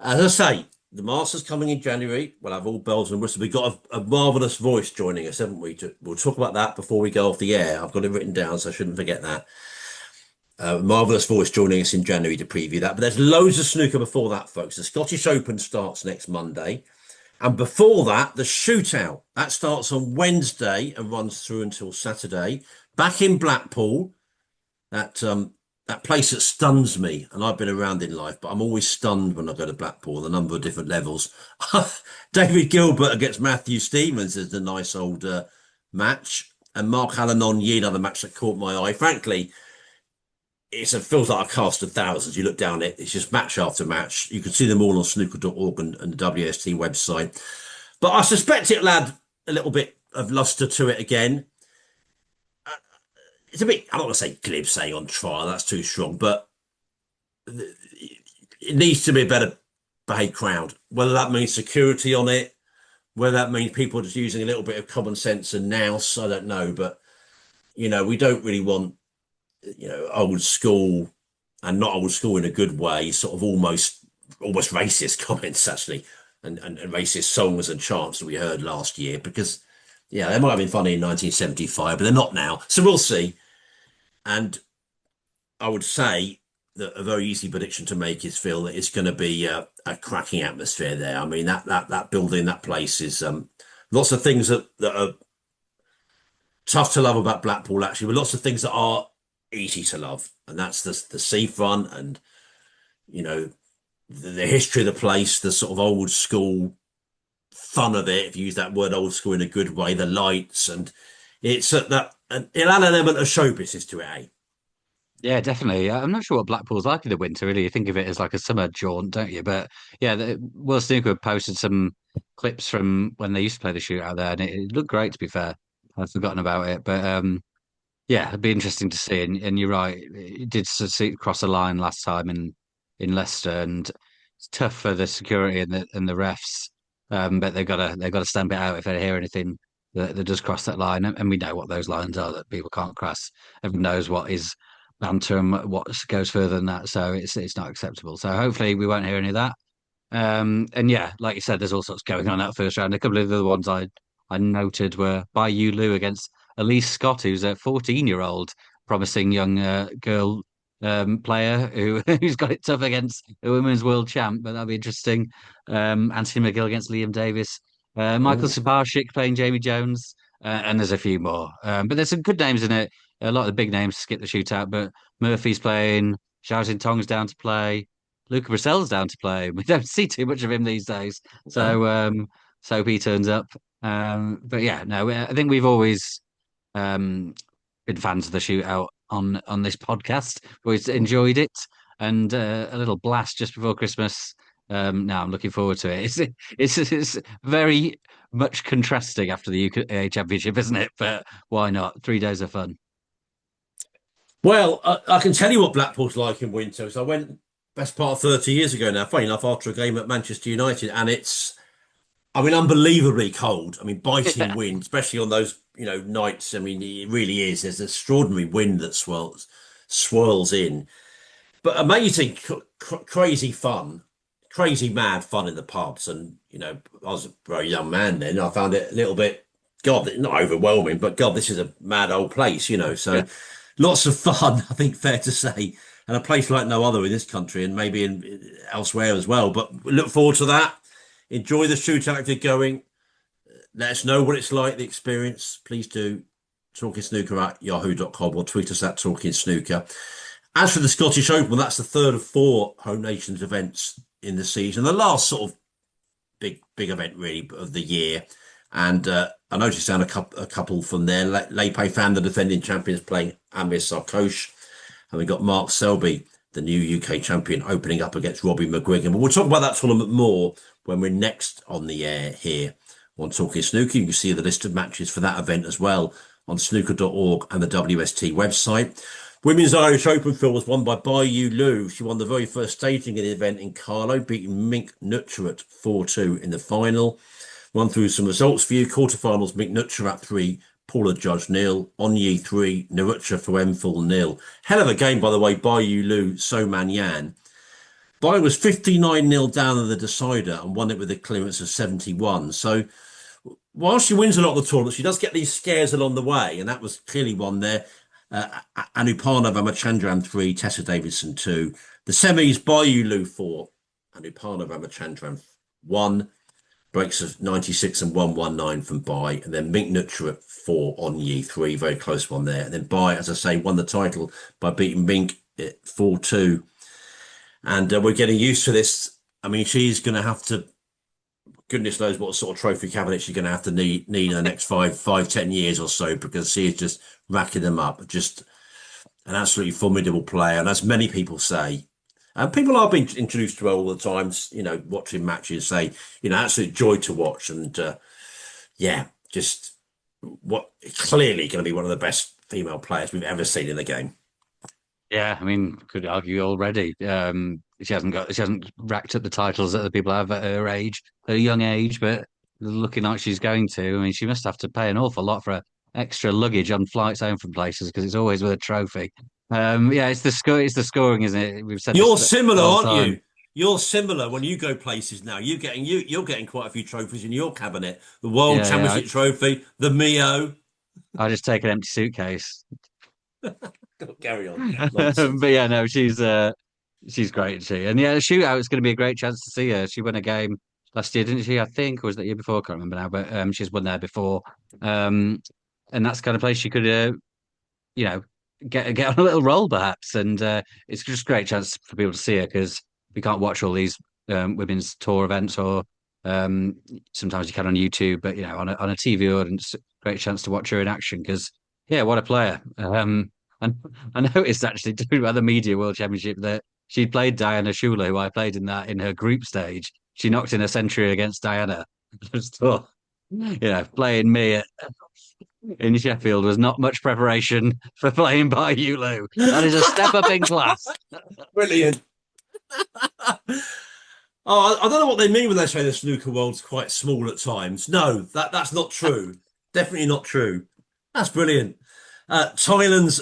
As I say, the Masters coming in January. We'll have all bells and whistles. We've got a marvelous voice joining us, haven't we? We'll talk about that before we go off the air. I've got it written down, so I shouldn't forget that. Marvelous voice joining us in January to preview that. But there's loads of snooker before that, folks. The Scottish Open starts next Monday. And before that, the shootout. That starts on Wednesday and runs through until Saturday. Back in Blackpool, that place that stuns me. And I've been around in life, but I'm always stunned when I go to Blackpool, the number of different levels. David Gilbert against Matthew Stevens is the nice old match. And Mark Allen on Yi, another match that caught my eye. Frankly, feels like a cast of thousands. You look down it, it's just match after match. You can see them all on snooker.org and the WST website. But I suspect it'll add a little bit of luster to it again. It's a bit, I don't want to say glib saying on trial, that's too strong, but it needs to be a better behaved crowd. Whether that means security on it, whether that means people just using a little bit of common sense and nous, I don't know. But, we don't really want, old school and not old school in a good way, sort of almost racist comments actually, and racist songs and chants that we heard last year because yeah, they might have been funny in 1975, but they're not now. So we'll see. And I would say that a very easy prediction to make is, Phil, that it's going to be a cracking atmosphere there. I mean, that building, that place is lots of things that are tough to love about Blackpool, actually, but lots of things that are easy to love, and that's the seafront and you know the history of the place, the sort of old school fun of it, if you use that word old school in a good way, the lights and it's that it'll add an element of show business to it, eh? Yeah, definitely. I'm not sure what Blackpool's like in the winter, really. You think of it as like a summer jaunt, don't you? But yeah, World Snooker posted some clips from when they used to play the shootout there, and it looked great, to be fair. I've forgotten about it. But yeah, it'd be interesting to see. And you're right, it did see cross the line last time in Leicester, and it's tough for the security and the refs. But they've got to stamp it out if they hear anything that does cross that line, and we know what those lines are that people can't cross. Everyone knows what is banter and what goes further than that, so it's not acceptable. So hopefully we won't hear any of that. And yeah, like you said, there's all sorts going on that first round. A couple of the other ones I noted were Yu Lu against Elise Scott, who's a 14-year-old promising young girl player who's got it tough against the women's world champ. But that'll be interesting. Anthony McGill against Liam Davis. Michael Oh, Sabarchik playing Jamie Jones, and there's a few more. But there's some good names in it. A lot of the big names skip the shootout, but Murphy's playing. Xiao Tong's down to play. Luca Brissell's down to play. We don't see too much of him these days. no. So hope he turns up. But yeah, no, I think we've always um, been fans of the shootout on this podcast. We've enjoyed it, and a little blast just before Christmas. Now I'm looking forward to it. It's very much contrasting after the UK Championship, isn't it? But why not? 3 days of fun. Well, I can tell you what Blackpool's like in winter. So I went best part of 30 years ago now, funny enough, after a game at Manchester United, and it's, I mean, unbelievably cold. I mean, biting wind, especially on those, nights. I mean, it really is. There's extraordinary wind that swirls in, but amazing, crazy fun, crazy mad fun in the pubs. And, I was a very young man then. I found it a little bit, God, not overwhelming, but God, this is a mad old place. So lots of fun, I think, fair to say. And a place like no other in this country and maybe elsewhere as well. But we look forward to that. Enjoy the shootout if you're going. Let us know what it's like, the experience. Please do. Talking Snooker at yahoo.com or tweet us at Talking Snooker. As for the Scottish Open, that's the third of four Home Nations events in the season. The last sort of big event really of the year. And I noticed down a couple from there. Lepe Fan, the defending champions, playing Amir Sarkoch. And we got Mark Selby, the new UK champion, opening up against Robbie McGuigan. But we'll talk about that tournament more when we're next on the air here on Talking Snooker. You can see the list of matches for that event as well on snooker.org and the WST website. Women's Irish Open, Phil, was won by Yu Lu. She won the very first staging of the event in Carlow, beating Mink Nutcherat 4-2 in the final. Run through some results for you. Quarterfinals, Mink Nutcherat 3, Paula Judge 0, Onyi 3, Narucha Fuemful 0. Hell of a game, by the way, by Yu Lu, So Man Yan. Bai was 59-0 down in the decider and won it with a clearance of 71. So while she wins a lot of the tournament, she does get these scares along the way, and that was clearly one there. Anupana Ramachandran 3, Tessa Davidson 2. The semis, Bai Yu Lu 4, Anupana Ramachandran 1. Breaks of 96 and 119 from Bai, and then Mink Nutcherat 4 on Yi 3, very close one there. And then Bai, as I say, won the title by beating Mink at 4-2. And we're getting used to this. I mean, she's going to have to, goodness knows what sort of trophy cabinet she's going to have to need in the next 10 years or so, because she is just racking them up. Just an absolutely formidable player. And as many people say, and people I've been introduced to her all the time, watching matches, say, absolute joy to watch. And just what clearly going to be one of the best female players we've ever seen in the game. Yeah, I mean, could argue already. She hasn't racked up the titles that the people have at her age, her young age, but looking like she's going to. I mean, she must have to pay an awful lot for extra luggage on flights home from places because it's always with a trophy. Yeah, it's the score. It's the scoring, isn't it? We've said this You're the similar, whole aren't time. you? You're similar when you go places now. You're getting quite a few trophies in your cabinet. The World Yeah, yeah. Championship trophy, the Mio. I just take an empty suitcase. Carry on. But Nonsense. yeah, no, she's great, she. And yeah, shootout is going to be a great chance to see her. She won a game last year, didn't she? I think, or was that year before? I can't remember now, but she's won there before. Um, and that's the kind of place she could, you know, get on a little roll perhaps. And it's just a great chance for people to see her because we can't watch all these women's tour events or um, sometimes you can on YouTube, but on a TV audience, great chance to watch her in action because yeah, what a player. And I noticed actually talking about the Media World Championship that she'd played Diana Schuler, who I played in that in her group stage. She knocked in a century against Diana. Just thought, playing me in Sheffield was not much preparation for playing by you, Lou. That is a step up in class. Brilliant. Oh, I don't know what they mean when they say the snooker world's quite small at times. No, that's not true. Definitely not true. That's brilliant. Thailand's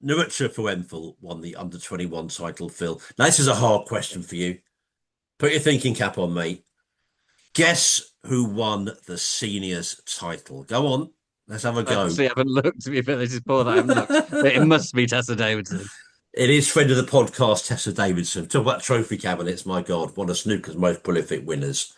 Nurutcha Fuenful won the under 21 title, Phil. Now, this is a hard question for you. Put your thinking cap on, mate. Guess who won the seniors title? Go on. Let's have a I go. actually haven't looked, to be fair. This is poor that I haven't looked. But it must be Tessa Davidson. It is friend of the podcast, Tessa Davidson. Talk about trophy cabinets. My God, one of snooker's most prolific winners.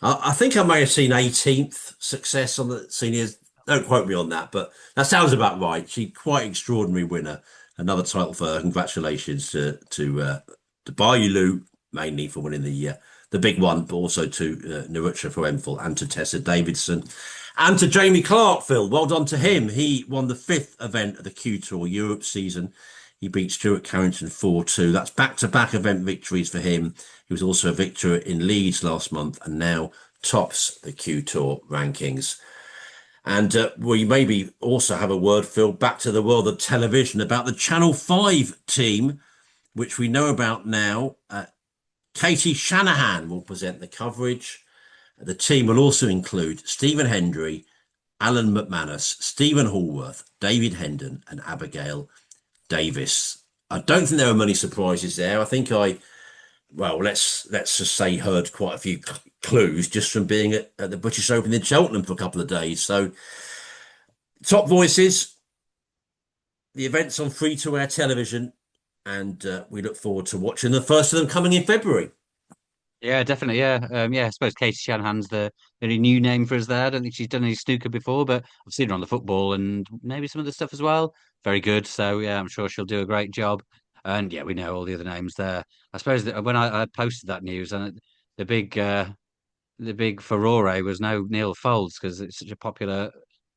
I think I may have seen 18th success on the seniors. Don't quote me on that, but that sounds about right. She quite extraordinary winner. Another title for her. Congratulations to Bai Lu mainly for winning the big one, but also to Narucha Fuenful and to Tessa Davidson and to Jamie Clark. Phil, well done to him. He won the fifth event of the Q Tour Europe season. He beat Stuart Carrington 4-2. That's back-to-back event victories for him. He was also a victor in Leeds last month and now tops the Q Tour rankings. And we maybe also have a word, Phil, back to the world of television about the Channel 5 team, which we know about now. Katie Shanahan will present the coverage. The team will also include Stephen Hendry, Alan McManus, Stephen Hallworth, David Hendon, and Abigail Davis. I don't think there are many surprises there. I think let's just say heard quite a few clues just from being at the British Open in Cheltenham for a couple of days. So top voices, the events on free-to-air television, and we look forward to watching the first of them coming in February. Yeah, definitely. Yeah, yeah. I suppose Katie Shanahan's the only new name for us there. I don't think she's done any snooker before, but I've seen her on the football and maybe some other stuff as well. Very good. So yeah, I'm sure she'll do a great job. And yeah, we know all the other names there. I suppose that when I posted that news and the big the big furore was no Neil Foulds because it's such a popular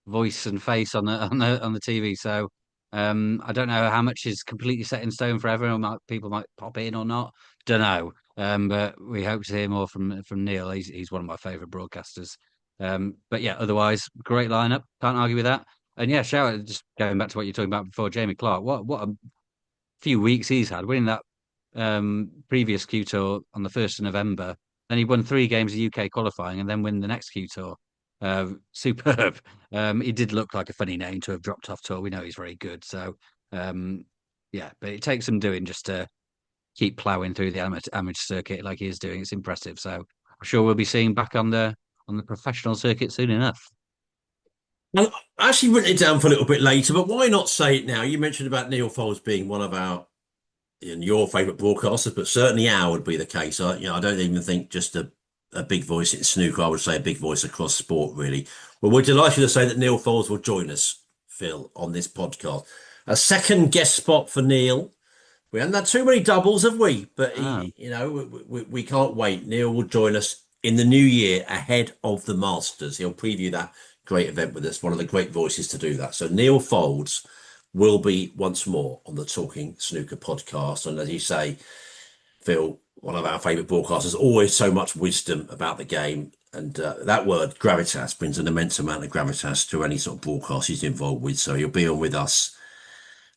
voice and face on the TV. So I don't know how much is completely set in stone forever, or people might pop in or not. Don't know. But we hope to hear more from Neil. He's one of my favourite broadcasters. But yeah, otherwise, great lineup. Can't argue with that. And yeah, shout out just going back to what you're talking about before, Jamie Clark. What a few weeks he's had, winning that previous Q Tour on the 1st of November. Then he won 3 games of UK qualifying and then win the next Q Tour. Superb. He did look like a funny name to have dropped off tour. We know he's very good. So, yeah, but it takes some doing just to keep ploughing through the amateur circuit like he is doing. It's impressive. So, I'm sure we'll be seeing back on the professional circuit soon enough. Well, I actually written it down for a little bit later, but why not say it now? You mentioned about Neil Foulds being one of our and your favourite broadcasters, but certainly our would be the case. I don't even think just a big voice in snooker. I would say a big voice across sport, really. Well, we're delighted to say that Neil Foulds will join us, Phil, on this podcast. A second guest spot for Neil. We haven't had too many doubles, have we? But Oh, we can't wait. Neil will join us in the new year ahead of the Masters. He'll preview that great event with us. One of the great voices to do that. So Neil Foulds will be once more on the Talking Snooker podcast. And as you say, Phil, one of our favourite broadcasters, always so much wisdom about the game. And that word, gravitas, brings an immense amount of gravitas to any sort of broadcast he's involved with. So he'll be on with us.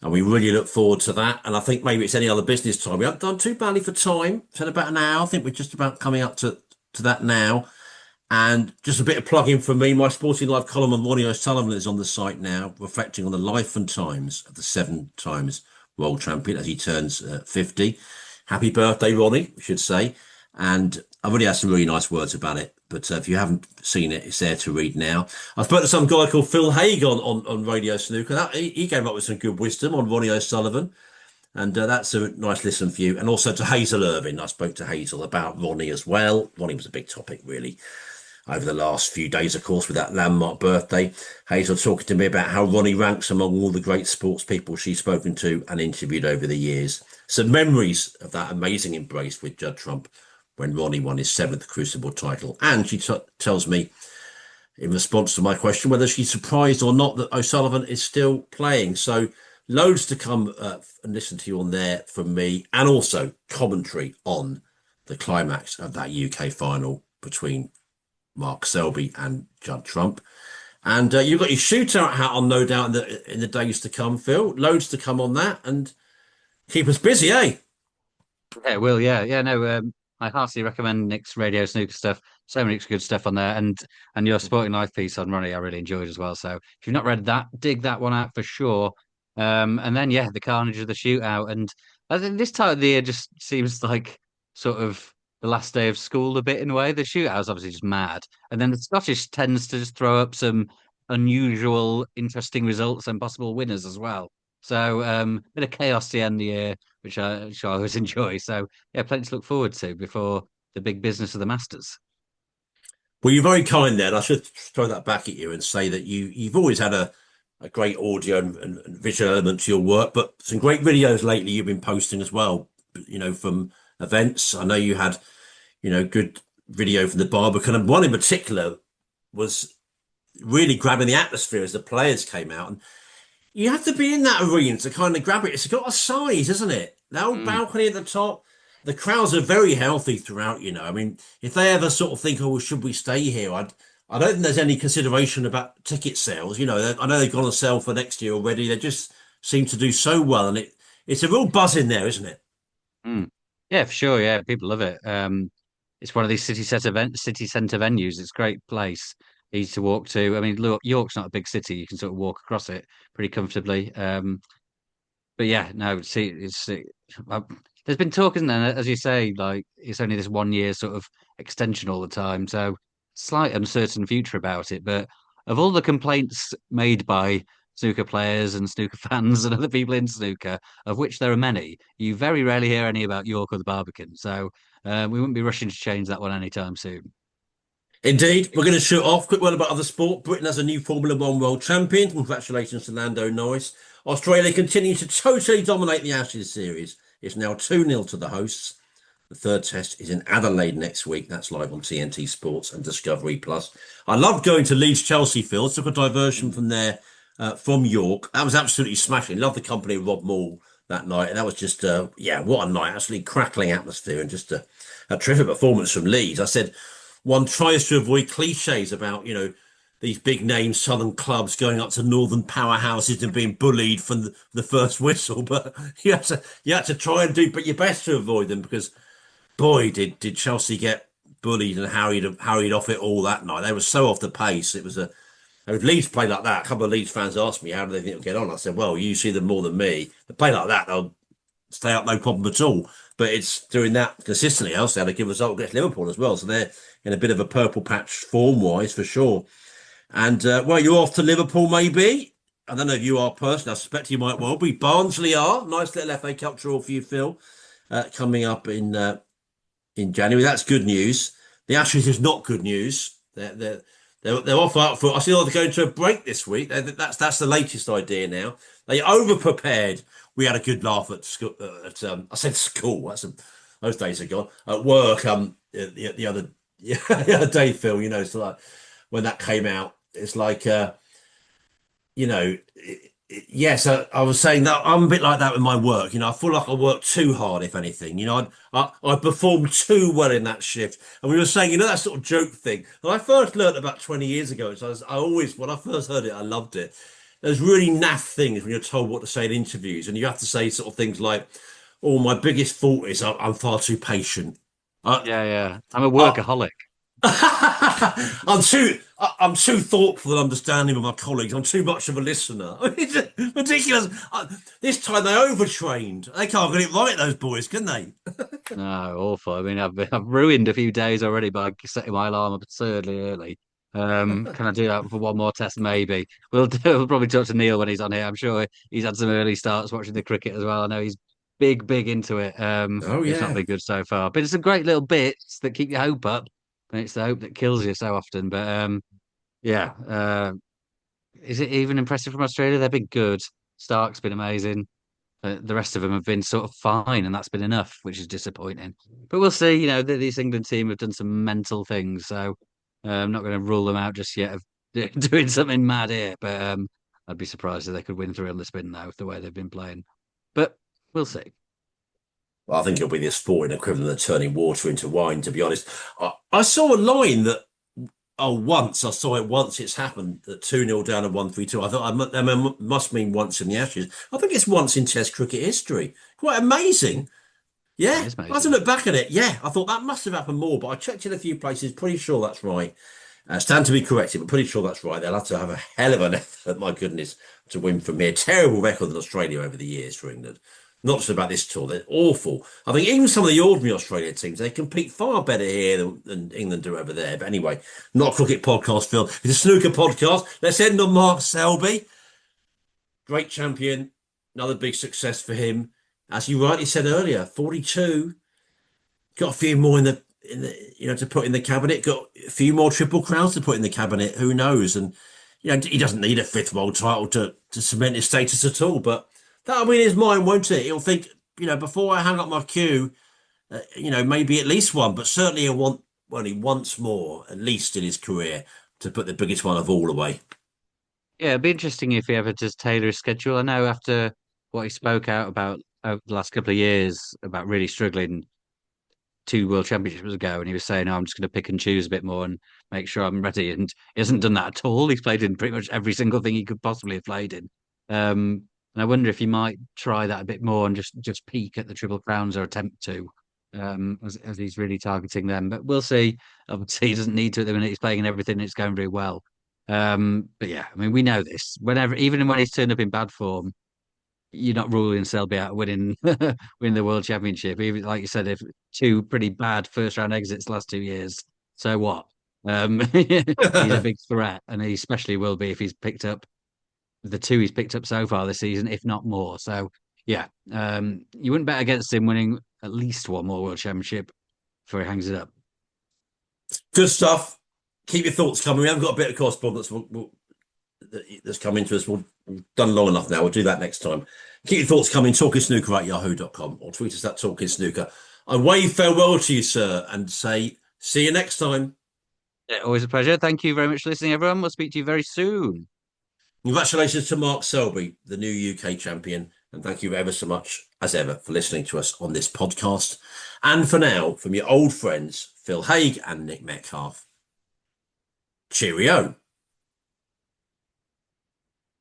And we really look forward to that. And I think maybe it's any other business time. We haven't done too badly for time. It's had about an hour. I think we're just about coming up to that now. And just a bit of plugging from me. My Sporting Life column on Ronnie O'Sullivan is on the site now, reflecting on the life and times of the 7 times world champion as he turns 50. Happy birthday, Ronnie, we should say. And I've already had some really nice words about it. But if you haven't seen it, it's there to read now. I spoke to some guy called Phil Haig on Radio Snooker. He came up with some good wisdom on Ronnie O'Sullivan. And that's a nice listen for you. And also to Hazel Irvine. I spoke to Hazel about Ronnie as well. Ronnie was a big topic, really, over the last few days, of course, with that landmark birthday. Hazel talking to me about how Ronnie ranks among all the great sports people she's spoken to and interviewed over the years. Some memories of that amazing embrace with Judd Trump when Ronnie won his 7th Crucible title. And she tells me, in response to my question, whether she's surprised or not that O'Sullivan is still playing. So loads to come and listen to you on there from me, and also commentary on the climax of that UK final between Mark Selby and Judd Trump. And you've got your shootout hat on, no doubt, in the days to come, Phil. Loads to come on that, and keep us busy, eh? Yeah, will, yeah, no. I heartily recommend Nick's Radio Snooker stuff. So many good stuff on there, and your Sporting Life piece on Ronnie, I really enjoyed as well. So if you've not read that, dig that one out for sure. And then the carnage of the shootout, and I think this time of the year just seems like sort of the last day of school a bit in a way. The shootout's obviously just mad, and then the Scottish tends to just throw up some unusual, interesting results and possible winners as well. So bit of chaos to end the year, which I always enjoy. So yeah, plenty to look forward to before the big business of the Masters. Well, you're very kind there. And I should throw that back at you and say that you've always had a great audio and visual element to your work, but some great videos lately you've been posting as well, from events. I know you had, good video from the Barbican, and one in particular was really grabbing the atmosphere as the players came out. And you have to be in that arena to kind of grab it. It's got a size, isn't it? The old balcony at the top. The crowds are very healthy throughout, I mean, if they ever sort of think, oh, well, should we stay here? I don't think there's any consideration about ticket sales. I know they've gone on sale for next year already. They just seem to do so well, and it's a real buzz in there, isn't it? Mm. Yeah, for sure. Yeah, people love it. It's one of these city centre venues. It's a great place, easy to walk to. I mean, look, York's not a big city. You can sort of walk across it pretty comfortably. But yeah, no, see, there's been talk, isn't there? As you say, like it's only this 1 year sort of extension all the time, so slight uncertain future about it. But of all the complaints made by snooker players and snooker fans and other people in snooker, of which there are many, you very rarely hear any about York or the Barbican. So we wouldn't be rushing to change that one anytime soon. Indeed. We're going to shoot off. Quick word about other sport. Britain has a new Formula One world champion. Congratulations to Lando Norris. Australia continue to totally dominate the Ashes series. It's now 2-0 to the hosts. The third test is in Adelaide next week. That's live on TNT Sports and Discovery Plus. I loved going to Leeds Chelsea Field. Took a diversion from there, from York. That was absolutely smashing. Loved the company of Rob Moore that night. And that was just, what a night. Absolutely crackling atmosphere and just a terrific performance from Leeds. I said, one tries to avoid cliches about, these big name Southern clubs going up to Northern powerhouses and being bullied from the first whistle, but you had to try and do but your best to avoid them, because boy did Chelsea get bullied and harried off it all that night. They were so off the pace. It was if Leeds play like that, a couple of Leeds fans asked me how do they think it'll get on. I said, well, you see them more than me. They play like that, they'll stay up no problem at all. But it's doing that consistently, else they had a good result against Liverpool as well. So they're in a bit of a purple patch form-wise for sure. And, you're off to Liverpool, maybe. I don't know if you are personally. I suspect you might well be. Barnsley are. Nice little FA Cup draw for you, Phil, coming up in January. That's good news. The Ashes is not good news. They're off out for. I see they're going to a break this week. That's the latest idea now. They over-prepared. We had a good laugh at school. I said school. Those days are gone. At work, the other day, Phil. It's like when that came out. It's like, yes, I was saying that I'm a bit like that with my work. I feel like I work too hard, if anything. I perform too well in that shift. And we were saying, that sort of joke thing. When I first learned about 20 years ago, so when I first heard it, I loved it. There's really naff things when you're told what to say in interviews, and you have to say sort of things like, "Oh, my biggest fault is I'm far too patient." Yeah. I'm a workaholic. I'm too thoughtful and understanding with my colleagues. I'm too much of a listener. It's ridiculous. This time they overtrained. They can't get it right, those boys, can they? No, awful. I mean, I've ruined a few days already by setting my alarm absurdly early. Can I do that for one more test? Maybe. We'll probably talk to Neil when he's on here. I'm sure he's had some early starts watching the cricket as well. I know he's big into it. Oh It's not yeah. been good so far, but it's some great little bits that keep your hope up, and it's the hope that kills you so often. But yeah. Is it even impressive from Australia? They've been good. Stark's been amazing. The rest of them have been sort of fine, and that's been enough, which is disappointing. But we'll see. You know, this England team have done some mental things, so I'm not going to rule them out just yet of doing something mad here. But I'd be surprised if they could win 3 on the spin now, the way they've been playing. But we'll see. Well, I think it'll be the sporting equivalent of turning water into wine, to be honest. I saw a line that, once. I saw it once. It's happened at 2-0 down and 1-3-2. I thought that must mean once in the Ashes. I think it's once in Test cricket history. Quite amazing. That Yeah. is I had to amazing. look back at it. Yeah. I thought that must have happened more, but I checked in a few places. Pretty sure that's right. Stand to be corrected, but pretty sure that's right. They'll have to have a hell of an effort, my goodness, to win from here. Terrible record in Australia over the years for England. Not just about this tour, they're awful. I think even some of the ordinary Australia teams, they compete far better here than England do over there. But anyway, not a cricket podcast, Phil. It's a snooker podcast. Let's end on Mark Selby. Great champion. Another big success for him. As you rightly said earlier, 42. Got a few more in the to put in the cabinet. Got a few more triple crowns to put in the cabinet. Who knows? And he doesn't need a fifth world title to cement his status at all. But that'll be in his mind, won't it? He'll think, before I hang up my cue, maybe at least one, but certainly he wants more, at least in his career, to put the biggest one of all away. Yeah, it'd be interesting if he ever does tailor his schedule. I know after what he spoke out about over the last couple of years about really struggling 2 World Championships ago, and he was saying, "Oh, I'm just going to pick and choose a bit more and make sure I'm ready." And he hasn't done that at all. He's played in pretty much every single thing he could possibly have played in. And I wonder if he might try that a bit more and just peak at the Triple Crowns or attempt to, as he's really targeting them. But we'll see. Obviously, he doesn't need to at the minute. He's playing in everything. And it's going very well. But yeah, I mean, we know this. Whenever, even when he's turned up in bad form, you're not ruling Selby out winning winning the World Championship. Even like you said, if 2 pretty bad first round exits last 2 years, so what? He's a big threat, and he especially will be if he's picked up the 2 he's picked up so far this season, if not more. So yeah, you wouldn't bet against him winning at least one more World Championship before he hangs it up. Good stuff. Keep your thoughts coming. We haven't got a bit of correspondence that's come into us. We've done long enough now. We'll do that next time. Keep your thoughts coming. TalkingSnooker@yahoo.com or tweet us at TalkingSnooker. I wave farewell to you, sir, and say see you next time. Yeah, always a pleasure. Thank you very much for listening, everyone. We'll speak to you very soon. Congratulations to Mark Selby, the new UK champion. And thank you ever so much, as ever, for listening to us on this podcast. And for now, from your old friends, Phil Haig and Nick Metcalf, cheerio.